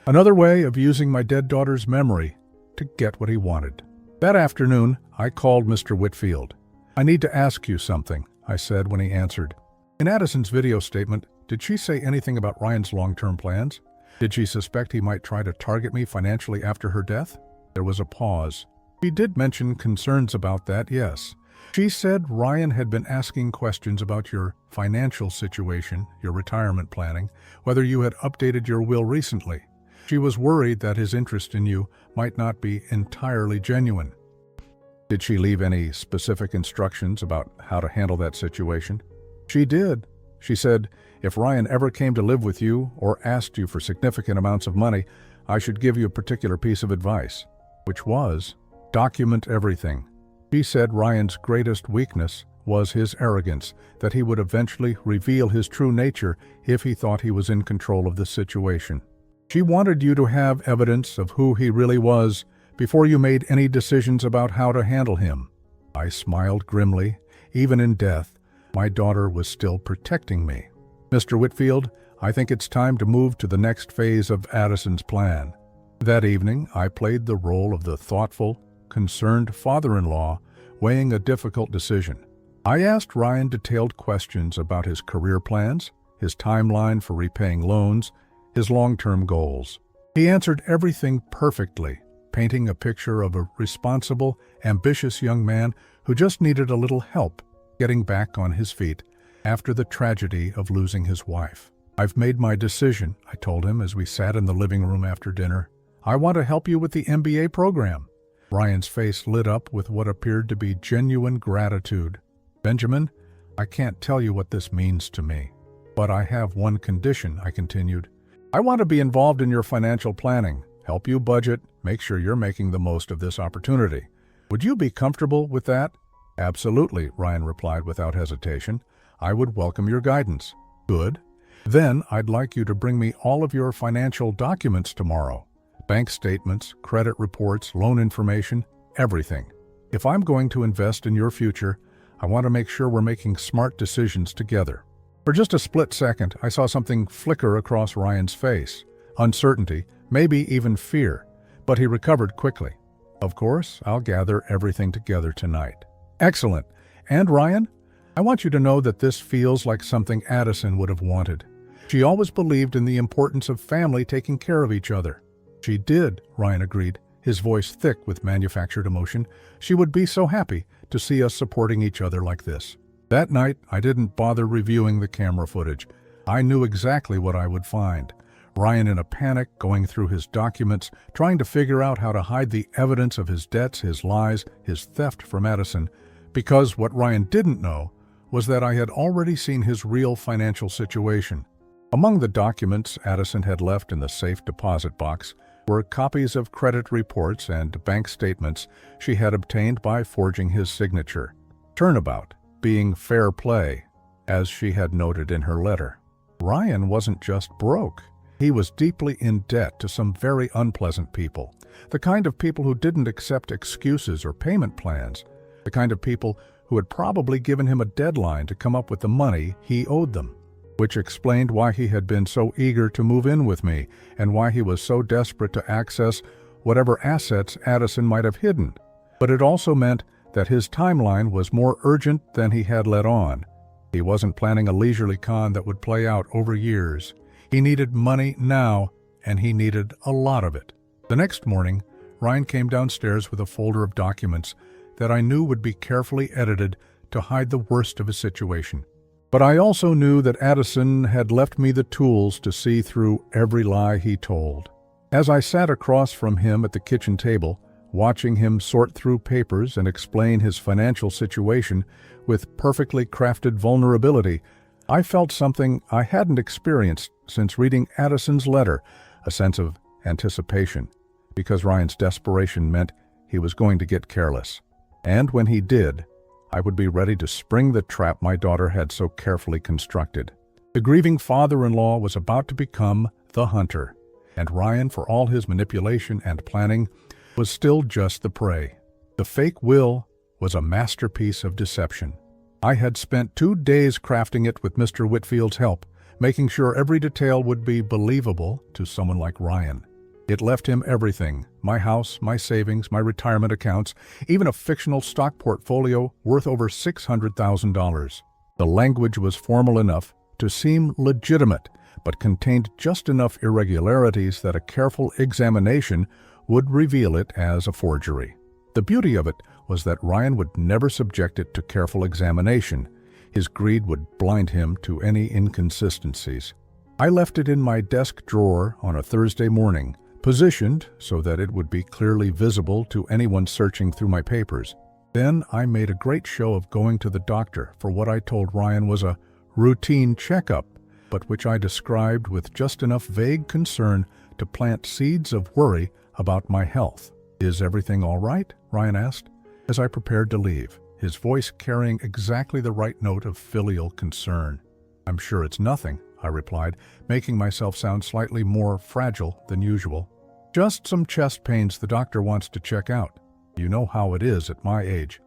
another way of using my dead daughter's memory to get what he wanted. That afternoon, I called Mr. Whitfield. "I need to ask you something," I said when he answered. "In Addison's video statement, did she say anything about Ryan's long-term plans? Did she suspect he might try to target me financially after her death?" There was a pause. "She did mention concerns about that, yes. She said Ryan had been asking questions about your financial situation, your retirement planning, whether you had updated your will recently. She was worried that his interest in you might not be entirely genuine." "Did she leave any specific instructions about how to handle that situation?" "She did. She said, if Ryan ever came to live with you or asked you for significant amounts of money, I should give you a particular piece of advice, which was, document everything. She said Ryan's greatest weakness was his arrogance, that he would eventually reveal his true nature if he thought he was in control of the situation. She wanted you to have evidence of who he really was before you made any decisions about how to handle him." I smiled grimly. Even in death, my daughter was still protecting me. "Mr. Whitfield, I think it's time to move to the next phase of Addison's plan." That evening, I played the role of the thoughtful, concerned father-in-law weighing a difficult decision. I asked Ryan detailed questions about his career plans, his timeline for repaying loans, his long-term goals. He answered everything perfectly, painting a picture of a responsible, ambitious young man who just needed a little help getting back on his feet after the tragedy of losing his wife. "I've made my decision," I told him as we sat in the living room after dinner. "I want to help you with the MBA program." Ryan's face lit up with what appeared to be genuine gratitude. "Benjamin, I can't tell you what this means to me. But I have one condition," I continued. "I want to be involved in your financial planning, help you budget, make sure you're making the most of this opportunity. Would you be comfortable with that?" "Absolutely," Ryan replied without hesitation. "I would welcome your guidance." "Good. Then I'd like you to bring me all of your financial documents tomorrow. Bank statements, credit reports, loan information, everything. If I'm going to invest in your future, I want to make sure we're making smart decisions together." For just a split second, I saw something flicker across Ryan's face. Uncertainty, maybe even fear, but he recovered quickly. "Of course, I'll gather everything together tonight." "Excellent. And Ryan, I want you to know that this feels like something Addison would have wanted. She always believed in the importance of family taking care of each other. She did, Ryan agreed, his voice thick with manufactured emotion. She would be so happy to see us supporting each other like this. That night, I didn't bother reviewing the camera footage. I knew exactly what I would find. Ryan in a panic, going through his documents, trying to figure out how to hide the evidence of his debts, his lies, his theft from Addison, because what Ryan didn't know was that I had already seen his real financial situation. Among the documents Addison had left in the safe deposit box were copies of credit reports and bank statements she had obtained by forging his signature. Turnabout being fair play, as she had noted in her letter. Ryan wasn't just broke. He was deeply in debt to some very unpleasant people, the kind of people who didn't accept excuses or payment plans, the kind of people who had probably given him a deadline to come up with the money he owed them, which explained why he had been so eager to move in with me and why he was so desperate to access whatever assets Addison might have hidden. But it also meant that his timeline was more urgent than he had let on. He wasn't planning a leisurely con that would play out over years. He needed money now, and he needed a lot of it. The next morning, Ryan came downstairs with a folder of documents that I knew would be carefully edited to hide the worst of his situation. But I also knew that Addison had left me the tools to see through every lie he told. As I sat across from him at the kitchen table, watching him sort through papers and explain his financial situation with perfectly crafted vulnerability, I felt something I hadn't experienced since reading Addison's letter, a sense of anticipation, because Ryan's desperation meant he was going to get careless. And when he did, I would be ready to spring the trap my daughter had so carefully constructed. The grieving father-in-law was about to become the hunter, and Ryan, for all his manipulation and planning, was still just the prey. The fake will was a masterpiece of deception. I had spent 2 days crafting it with Mr. Whitfield's help, making sure every detail would be believable to someone like Ryan. It left him everything: my house, my savings, my retirement accounts, even a fictional stock portfolio worth over $600,000. The language was formal enough to seem legitimate, but contained just enough irregularities that a careful examination would reveal it as a forgery. The beauty of it was that Ryan would never subject it to careful examination. His greed would blind him to any inconsistencies. I left it in my desk drawer on a Thursday morning, positioned so that it would be clearly visible to anyone searching through my papers. Then I made a great show of going to the doctor for what I told Ryan was a routine checkup, but which I described with just enough vague concern to plant seeds of worry about my health. "Is everything all right?" Ryan asked, as I prepared to leave, his voice carrying exactly the right note of filial concern. "I'm sure it's nothing," I replied, making myself sound slightly more fragile than usual. "Just some chest pains the doctor wants to check out. You know how it is at my age."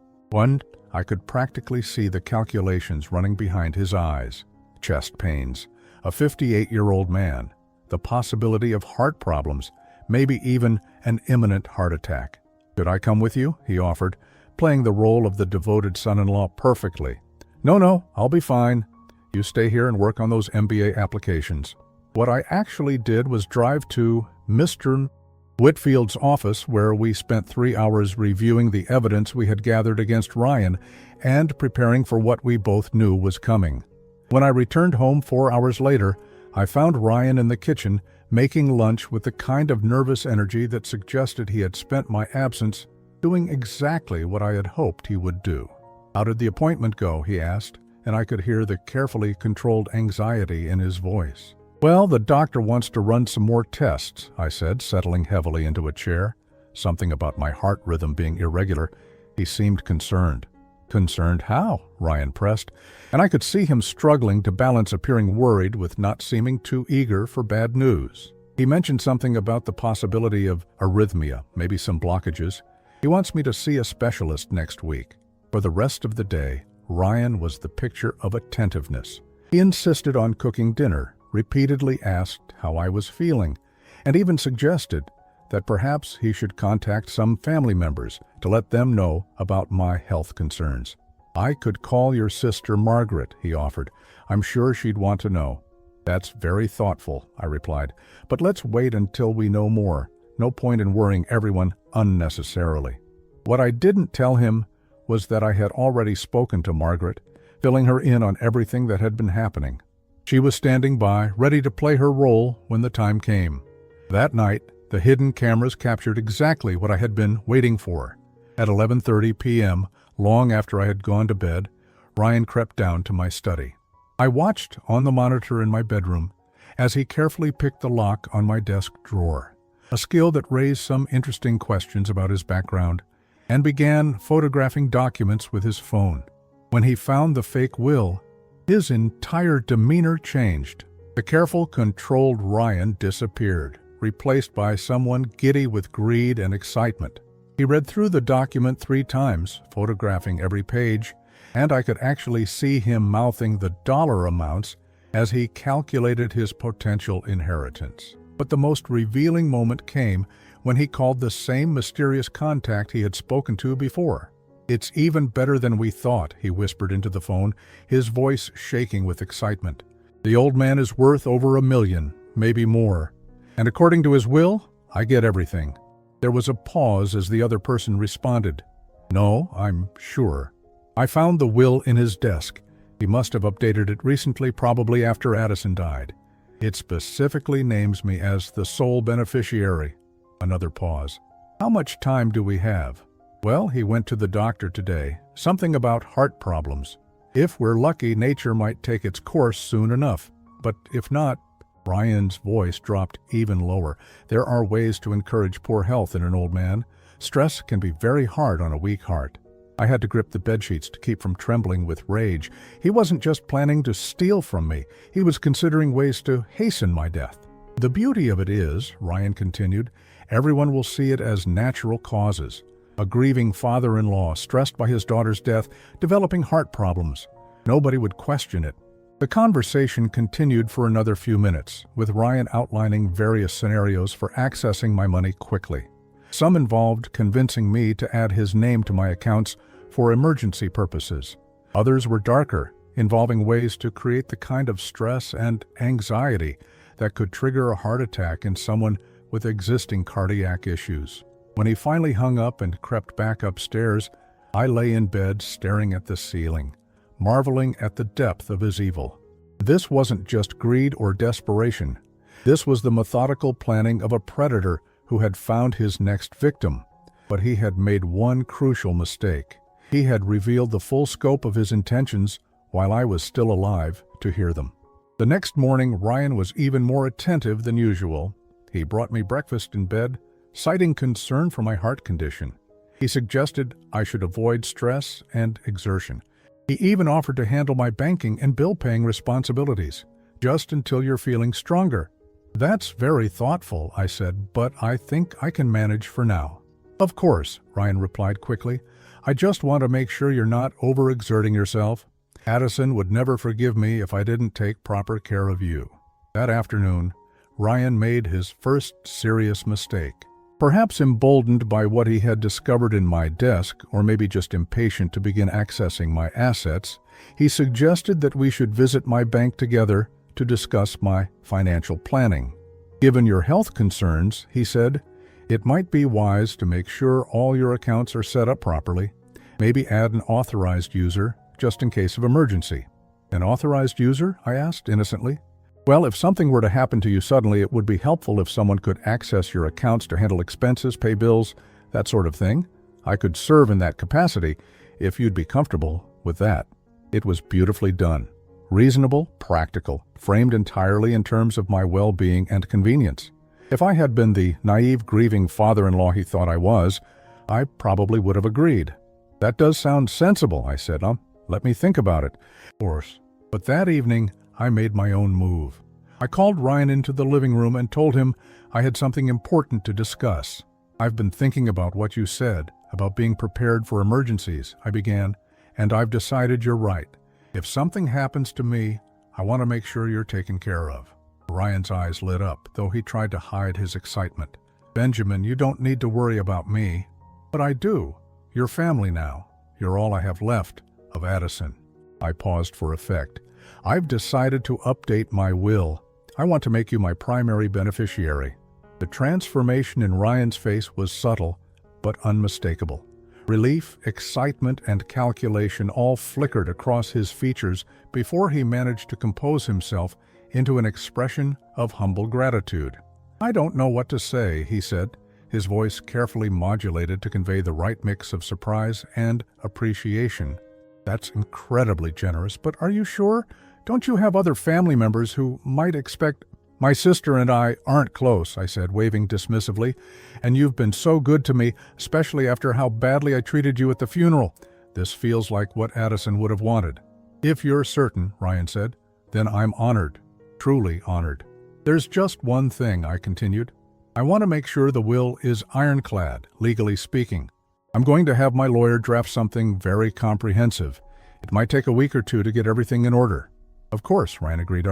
I could practically see the calculations running behind his eyes. Chest pains. A 58-year-old man. The possibility of heart problems. Maybe even an imminent heart attack. "Could I come with you?" he offered, playing the role of the devoted son-in-law perfectly. No, I'll be fine. You stay here and work on those MBA applications." What I actually did was drive to Mr. Whitfield's office, where we spent 3 hours reviewing the evidence we had gathered against Ryan and preparing for what we both knew was coming. When I returned home 4 hours later, I found Ryan in the kitchen making lunch with the kind of nervous energy that suggested he had spent my absence doing exactly what I had hoped he would do. "How did the appointment go?" he asked, and I could hear the carefully controlled anxiety in his voice. "Well, the doctor wants to run some more tests," I said, settling heavily into a chair. Something about my heart rhythm being irregular. He seemed concerned. "Concerned how?" Ryan pressed, and I could see him struggling to balance appearing worried with not seeming too eager for bad news. He mentioned something about the possibility of arrhythmia, maybe some blockages. He wants me to see a specialist next week. For the rest of the day, Ryan was the picture of attentiveness. He insisted on cooking dinner, repeatedly asked how I was feeling, and even suggested that perhaps he should contact some family members to let them know about my health concerns. "I could call your sister Margaret," he offered. "I'm sure she'd want to know." "That's very thoughtful," I replied. "But let's wait until we know more. No point in worrying everyone unnecessarily." What I didn't tell him was that I had already spoken to Margaret, filling her in on everything that had been happening. She was standing by, ready to play her role when the time came. That night, the hidden cameras captured exactly what I had been waiting for. At 11:30 p.m., long after I had gone to bed, Ryan crept down to my study. I watched on the monitor in my bedroom as he carefully picked the lock on my desk drawer, a skill that raised some interesting questions about his background, and began photographing documents with his phone. When he found the fake will, his entire demeanor changed. The careful, controlled Ryan disappeared, replaced by someone giddy with greed and excitement. He read through the document 3 times, photographing every page, and I could actually see him mouthing the dollar amounts as he calculated his potential inheritance. But the most revealing moment came when he called the same mysterious contact he had spoken to before. "It's even better than we thought," he whispered into the phone, his voice shaking with excitement. "The old man is worth over $1 million, maybe more. And according to his will, I get everything." There was a pause as the other person responded. "No, I'm sure. I found the will in his desk. He must have updated it recently, probably after Addison died. It specifically names me as the sole beneficiary." Another pause. "How much time do we have?" "Well, he went to the doctor today. Something about heart problems. If we're lucky, nature might take its course soon enough. But if not..." Ryan's voice dropped even lower. "There are ways to encourage poor health in an old man. Stress can be very hard on a weak heart." I had to grip the bedsheets to keep from trembling with rage. He wasn't just planning to steal from me. He was considering ways to hasten my death. "The beauty of it is," Ryan continued, "everyone will see it as natural causes. A grieving father-in-law, stressed by his daughter's death, developing heart problems. Nobody would question it." The conversation continued for another few minutes, with Ryan outlining various scenarios for accessing my money quickly. Some involved convincing me to add his name to my accounts for emergency purposes. Others were darker, involving ways to create the kind of stress and anxiety that could trigger a heart attack in someone with existing cardiac issues. When he finally hung up and crept back upstairs, I lay in bed staring at the ceiling, marveling at the depth of his evil. This wasn't just greed or desperation. This was the methodical planning of a predator who had found his next victim. But he had made one crucial mistake. He had revealed the full scope of his intentions while I was still alive to hear them. The next morning, Ryan was even more attentive than usual. He brought me breakfast in bed, citing concern for my heart condition. He suggested I should avoid stress and exertion. He even offered to handle my banking and bill-paying responsibilities, just until you're feeling stronger. "That's very thoughtful," I said, "but I think I can manage for now." "Of course," Ryan replied quickly. "I just want to make sure you're not overexerting yourself. Addison would never forgive me if I didn't take proper care of you." That afternoon, Ryan made his first serious mistake. Perhaps emboldened by what he had discovered in my desk, or maybe just impatient to begin accessing my assets, he suggested that we should visit my bank together to discuss my financial planning. "Given your health concerns," he said, "it might be wise to make sure all your accounts are set up properly. Maybe add an authorized user, just in case of emergency." "An authorized user?" I asked innocently. "Well, if something were to happen to you suddenly, it would be helpful if someone could access your accounts to handle expenses, pay bills, that sort of thing. I could serve in that capacity, if you'd be comfortable with that." It was beautifully done. Reasonable, practical, framed entirely in terms of my well-being and convenience. If I had been the naive, grieving father-in-law he thought I was, I probably would have agreed. "That does sound sensible," I said. Let me think about it." Of course. But that evening, I made my own move. I called Ryan into the living room and told him I had something important to discuss. "I've been thinking about what you said, about being prepared for emergencies," I began, "and I've decided you're right. If something happens to me, I want to make sure you're taken care of." Ryan's eyes lit up, though he tried to hide his excitement. "Benjamin, you don't need to worry about me." "But I do. You're family now. You're all I have left," of Addison. I paused for effect. I've decided to update my will. I want to make you my primary beneficiary. The transformation in Ryan's face was subtle, but unmistakable. Relief, excitement, and calculation all flickered across his features before he managed to compose himself into an expression of humble gratitude. "I don't know what to say," he said, his voice carefully modulated to convey the right mix of surprise and appreciation. "That's incredibly generous, but are you sure? Don't you have other family members who might expect—" "My sister and I aren't close," I said, waving dismissively, "and you've been so good to me, especially after how badly I treated you at the funeral. This feels like what Addison would have wanted." "If you're certain," Ryan said, "then I'm honored, truly honored." "There's just one thing," I continued. "I want to make sure the will is ironclad, legally speaking. I'm going to have my lawyer draft something very comprehensive. It might take a week or two to get everything in order." "Of course," Ryan agreed.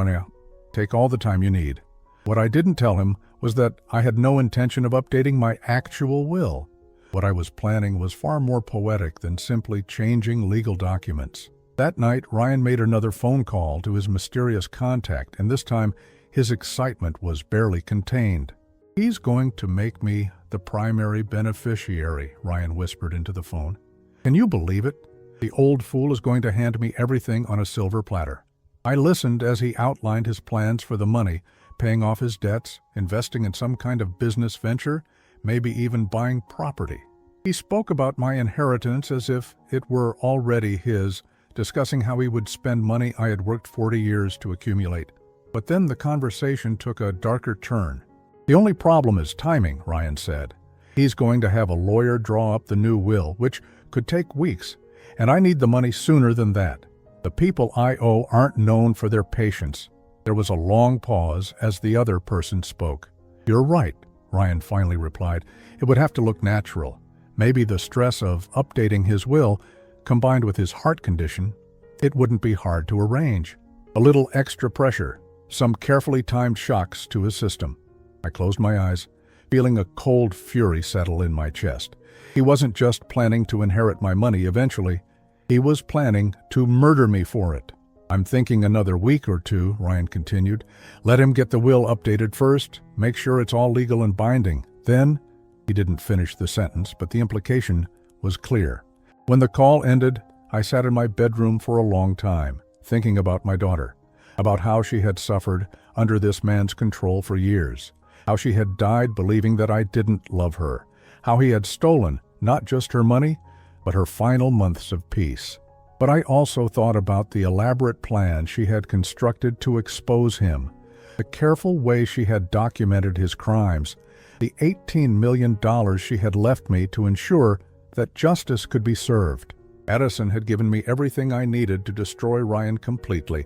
"Take all the time you need." What I didn't tell him was that I had no intention of updating my actual will. What I was planning was far more poetic than simply changing legal documents. That night, Ryan made another phone call to his mysterious contact, and this time his excitement was barely contained. "He's going to make me the primary beneficiary," Ryan whispered into the phone. "Can you believe it? The old fool is going to hand me everything on a silver platter." I listened as he outlined his plans for the money, paying off his debts, investing in some kind of business venture, maybe even buying property. He spoke about my inheritance as if it were already his, discussing how he would spend money I had worked 40 years to accumulate. But then the conversation took a darker turn. "The only problem is timing," Ryan said. "He's going to have a lawyer draw up the new will, which could take weeks, and I need the money sooner than that. The people I owe aren't known for their patience." There was a long pause as the other person spoke. "You're right," Ryan finally replied. "It would have to look natural. Maybe the stress of updating his will, combined with his heart condition, it wouldn't be hard to arrange. A little extra pressure, some carefully timed shocks to his system." I closed my eyes, feeling a cold fury settle in my chest. He wasn't just planning to inherit my money eventually. He was planning to murder me for it. "I'm thinking another week or two," Ryan continued. "Let him get the will updated first, make sure it's all legal and binding. Then—" He didn't finish the sentence, but the implication was clear. When the call ended, I sat in my bedroom for a long time, thinking about my daughter, about how she had suffered under this man's control for years, how she had died believing that I didn't love her, how he had stolen not just her money, but her final months of peace. But I also thought about the elaborate plan she had constructed to expose him, the careful way she had documented his crimes, the $18 million she had left me to ensure that justice could be served. Addison had given me everything I needed to destroy Ryan completely.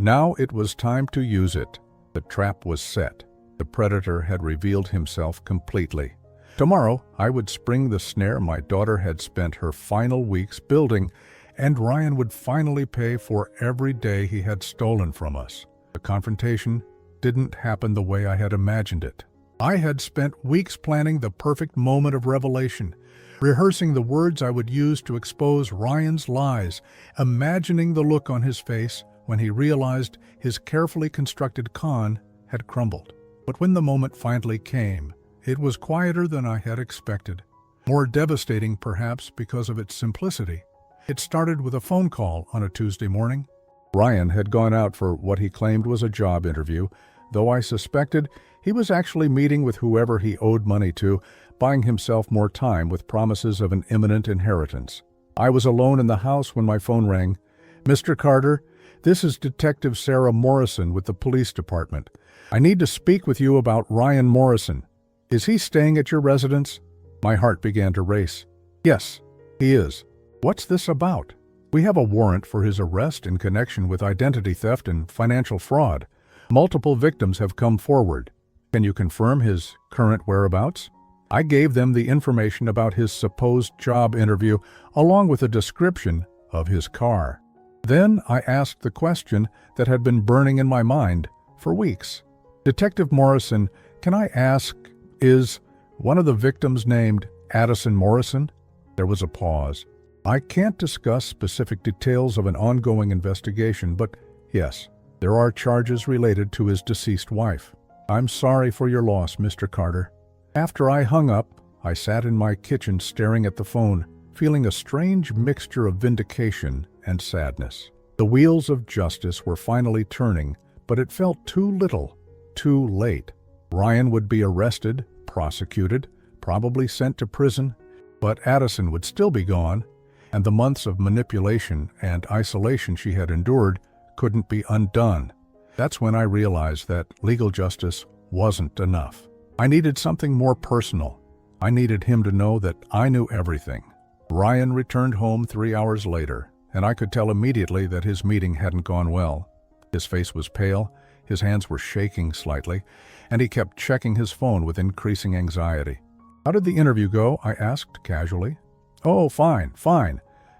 Now it was time to use it. The trap was set. The predator had revealed himself completely. Tomorrow, I would spring the snare my daughter had spent her final weeks building, and Ryan would finally pay for every day he had stolen from us. The confrontation didn't happen the way I had imagined it. I had spent weeks planning the perfect moment of revelation, rehearsing the words I would use to expose Ryan's lies, imagining the look on his face when he realized his carefully constructed con had crumbled. But when the moment finally came, it was quieter than I had expected, more devastating perhaps because of its simplicity. It started with a phone call on a Tuesday morning. Ryan had gone out for what he claimed was a job interview, though I suspected he was actually meeting with whoever he owed money to, buying himself more time with promises of an imminent inheritance. I was alone in the house when my phone rang. "Mr. Carter, this is Detective Sarah Morrison with the police department. I need to speak with you about Ryan Morrison. Is he staying at your residence?" My heart began to race. "Yes, he is." "What's this about?" "We have a warrant for his arrest in connection with identity theft and financial fraud. Multiple victims have come forward. Can you confirm his current whereabouts?" I gave them the information about his supposed job interview, along with a description of his car. Then I asked the question that had been burning in my mind for weeks. "Detective Morrison, can I ask, is one of the victims named Addison Morrison?" There was a pause. I can't discuss specific details of an ongoing investigation, but yes, there are charges related to his deceased wife. I'm sorry for your loss, Mr. Carter. After I hung up, I sat in my kitchen staring at the phone, feeling a strange mixture of vindication and sadness. The wheels of justice were finally turning, but it felt too little, too late. Ryan would be arrested, prosecuted, probably sent to prison, but Addison would still be gone, and the months of manipulation and isolation she had endured couldn't be undone. That's when I realized that legal justice wasn't enough. I needed something more personal. I needed him to know that I knew everything. Ryan returned home 3 hours later, and I could tell immediately that his meeting hadn't gone well. His face was pale, his hands were shaking slightly, and he kept checking his phone with increasing anxiety. "How did the interview go?" I asked casually. "Oh, fine.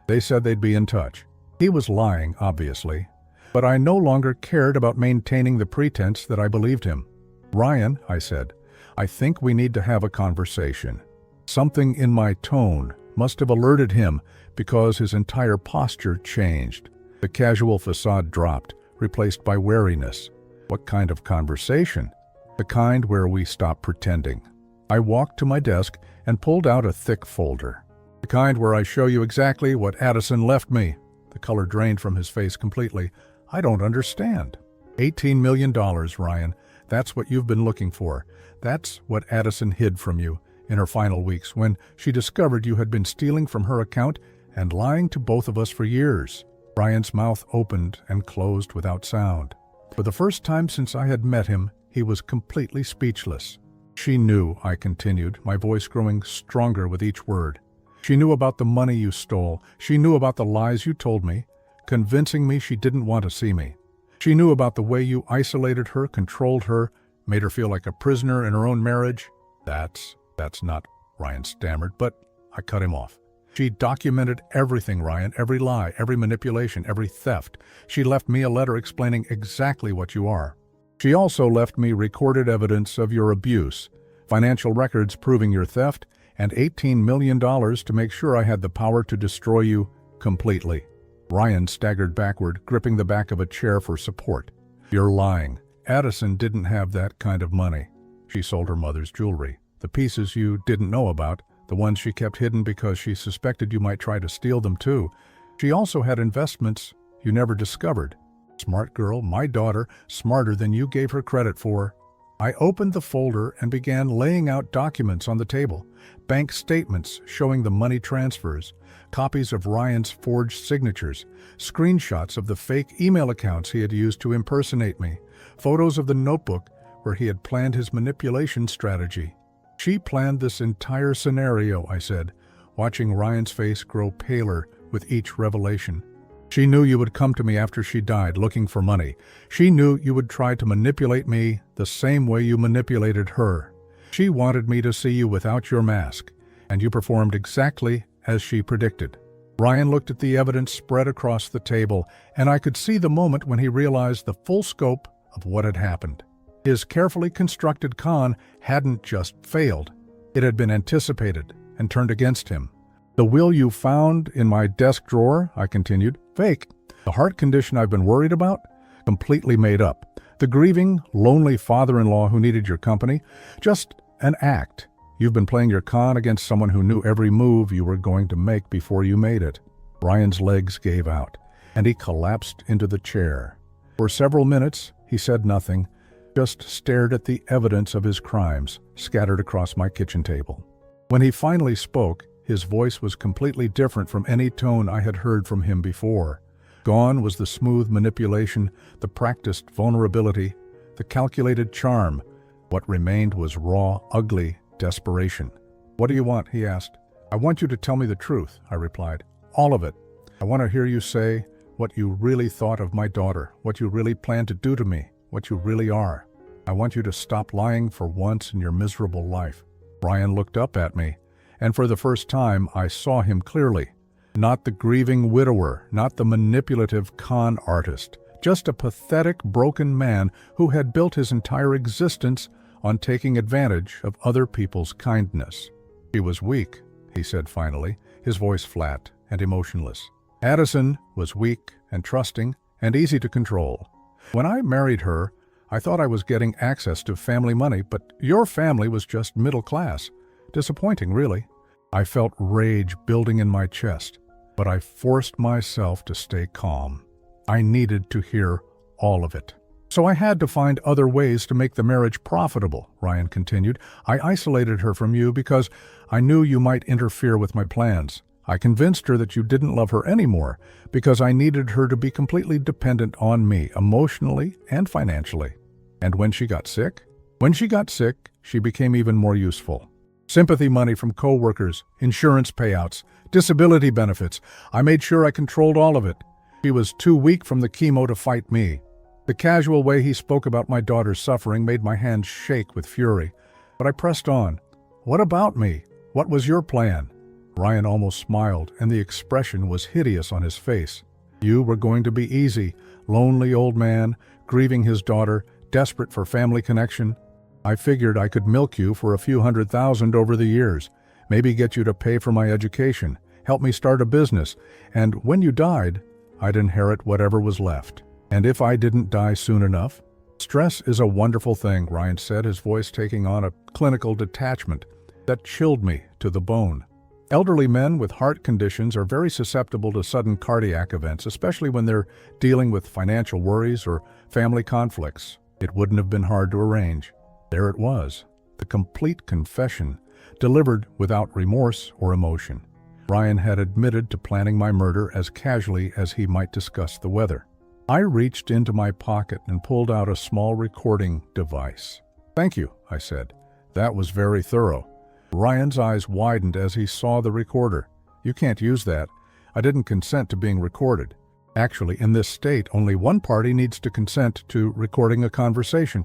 They said they'd be in touch." He was lying, obviously, but I no longer cared about maintaining the pretense that I believed him. "Ryan," I said, "I think we need to have a conversation." Something in my tone must have alerted him because his entire posture changed. The casual facade dropped, replaced by wariness. What kind of conversation? The kind where we stop pretending. I walked to my desk and pulled out a thick folder. The kind where I show you exactly what Addison left me. The color drained from his face completely. "I don't understand." $18 million, Ryan. That's what you've been looking for. That's what Addison hid from you in her final weeks when she discovered you had been stealing from her account and lying to both of us for years. Ryan's mouth opened and closed without sound. For the first time since I had met him, he was completely speechless. "She knew," I continued, my voice growing stronger with each word. "She knew about the money you stole. She knew about the lies you told me, convincing me she didn't want to see me. She knew about the way you isolated her, controlled her, made her feel like a prisoner in her own marriage." That's not," Ryan stammered, but I cut him off. "She documented everything, Ryan, every lie, every manipulation, every theft. She left me a letter explaining exactly what you are. She also left me recorded evidence of your abuse, financial records proving your theft, and $18 million to make sure I had the power to destroy you completely." Ryan staggered backward, gripping the back of a chair for support. "You're lying. Addison didn't have that kind of money. She sold her mother's jewelry. The pieces you didn't know about, the ones she kept hidden because she suspected you might try to steal them too. She also had investments you never discovered. Smart girl, my daughter, smarter than you gave her credit for." I opened the folder and began laying out documents on the table. Bank statements showing the money transfers, copies of Ryan's forged signatures, screenshots of the fake email accounts he had used to impersonate me, photos of the notebook where he had planned his manipulation strategy. "She planned this entire scenario," I said, watching Ryan's face grow paler with each revelation. "She knew you would come to me after she died looking for money. She knew you would try to manipulate me the same way you manipulated her. She wanted me to see you without your mask, and you performed exactly as she predicted." Ryan looked at the evidence spread across the table, and I could see the moment when he realized the full scope of what had happened. His carefully constructed con hadn't just failed. It had been anticipated and turned against him. "The will you found in my desk drawer," I continued, "fake. The heart condition I've been worried about, completely made up. The grieving, lonely father-in-law who needed your company, just an act. You've been playing your con against someone who knew every move you were going to make before you made it." Ryan's legs gave out, and he collapsed into the chair. For several minutes, he said nothing, just stared at the evidence of his crimes scattered across my kitchen table. When he finally spoke, his voice was completely different from any tone I had heard from him before. Gone was the smooth manipulation, the practiced vulnerability, the calculated charm. What remained was raw, ugly desperation. "What do you want?" he asked. "I want you to tell me the truth," I replied. "All of it. I want to hear you say what you really thought of my daughter, what you really planned to do to me, what you really are. I want you to stop lying for once in your miserable life." Ryan looked up at me, and for the first time I saw him clearly. Not the grieving widower, not the manipulative con artist, just a pathetic, broken man who had built his entire existence on taking advantage of other people's kindness. "She was weak," he said finally, his voice flat, and emotionless. Addison was weak and trusting and easy to control. When I married her, I thought I was getting access to family money, but your family was just middle class. Disappointing, really. I felt rage building in my chest, but I forced myself to stay calm. I needed to hear all of it. So I had to find other ways to make the marriage profitable, Ryan continued. I isolated her from you because I knew you might interfere with my plans. I convinced her that you didn't love her anymore because I needed her to be completely dependent on me, emotionally and financially. And when she got sick? When she got sick, she became even more useful. Sympathy money from coworkers, insurance payouts, disability benefits. I made sure I controlled all of it. She was too weak from the chemo to fight me. The casual way he spoke about my daughter's suffering made my hands shake with fury. But I pressed on. What about me? What was your plan? Ryan almost smiled, and the expression was hideous on his face. You were going to be easy, lonely old man, grieving his daughter, desperate for family connection. I figured I could milk you for a few $100,000 over the years, maybe get you to pay for my education, help me start a business, and when you died, I'd inherit whatever was left. And if I didn't die soon enough? Stress is a wonderful thing, Ryan said, his voice taking on a clinical detachment that chilled me to the bone. Elderly men with heart conditions are very susceptible to sudden cardiac events, especially when they're dealing with financial worries or family conflicts. It wouldn't have been hard to arrange. There it was, the complete confession, delivered without remorse or emotion. Ryan had admitted to planning my murder as casually as he might discuss the weather. I reached into my pocket and pulled out a small recording device. Thank you, I said. That was very thorough. Ryan's eyes widened as he saw the recorder. You can't use that. I didn't consent to being recorded. Actually, in this state, only one party needs to consent to recording a conversation.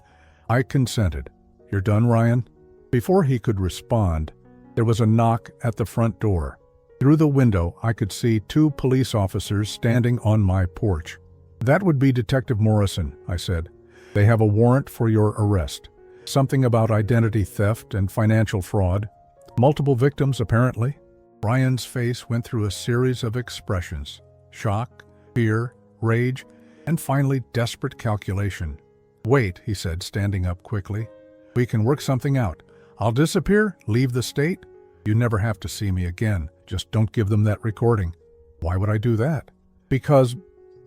I consented. You're done, Ryan? Before he could respond, there was a knock at the front door. Through the window, I could see 2 police officers standing on my porch. That would be Detective Morrison, I said. They have a warrant for your arrest. Something about identity theft and financial fraud. Multiple victims, apparently. Ryan's face went through a series of expressions. Shock, fear, rage, and finally desperate calculation. Wait, he said, standing up quickly. We can work something out. I'll disappear, leave the state. You never have to see me again. Just don't give them that recording. Why would I do that? Because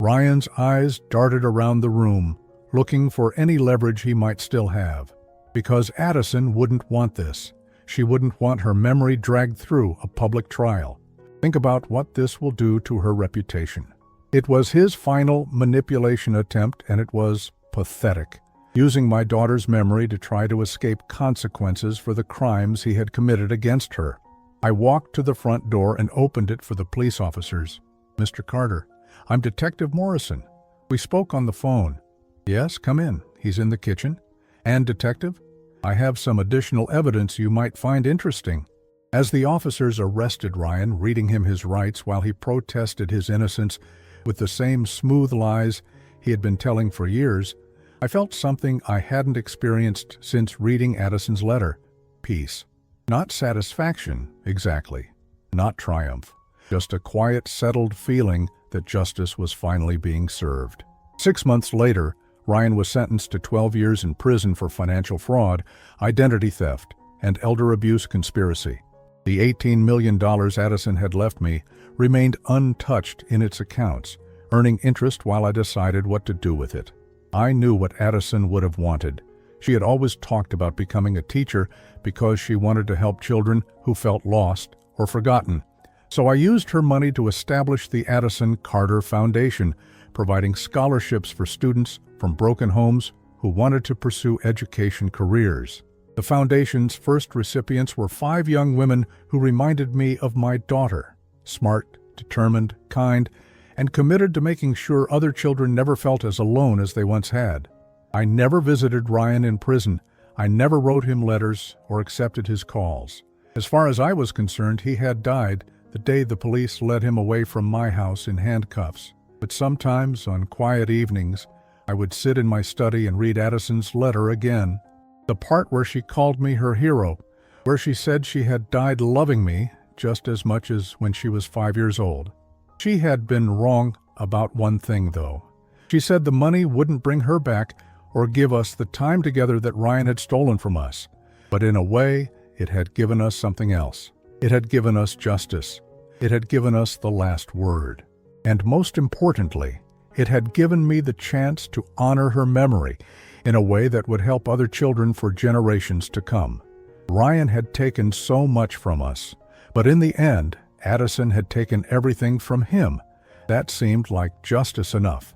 Ryan's eyes darted around the room, looking for any leverage he might still have. Because Addison wouldn't want this. She wouldn't want her memory dragged through a public trial. Think about what this will do to her reputation. It was his final manipulation attempt, and it was pathetic, using my daughter's memory to try to escape consequences for the crimes he had committed against her. I walked to the front door and opened it for the police officers. Mr. Carter, I'm Detective Morrison. We spoke on the phone. Yes, come in. He's in the kitchen. And, Detective, I have some additional evidence you might find interesting. As the officers arrested Ryan, reading him his rights while he protested his innocence with the same smooth lies he had been telling for years, I felt something I hadn't experienced since reading Addison's letter. Peace. Not satisfaction, exactly. Not triumph. Just a quiet, settled feeling that justice was finally being served. 6 months later, Ryan was sentenced to 12 years in prison for financial fraud, identity theft, and elder abuse conspiracy. The $18 million Addison had left me remained untouched in its accounts, earning interest while I decided what to do with it. I knew what Addison would have wanted. She had always talked about becoming a teacher because she wanted to help children who felt lost or forgotten. So I used her money to establish the Addison Carter Foundation, providing scholarships for students from broken homes who wanted to pursue education careers. The foundation's first recipients were 5 young women who reminded me of my daughter, smart, determined, kind, and committed to making sure other children never felt as alone as they once had. I never visited Ryan in prison. I never wrote him letters or accepted his calls. As far as I was concerned, he had died the day the police led him away from my house in handcuffs. But sometimes, on quiet evenings, I would sit in my study and read Addison's letter again. The part where she called me her hero, where she said she had died loving me, just as much as when she was 5 years old. She had been wrong about one thing, though. She said the money wouldn't bring her back or give us the time together that Ryan had stolen from us. But in a way, it had given us something else. It had given us justice. It had given us the last word. And most importantly, it had given me the chance to honor her memory in a way that would help other children for generations to come. Ryan had taken so much from us, but in the end, Addison had taken everything from him. That seemed like justice enough.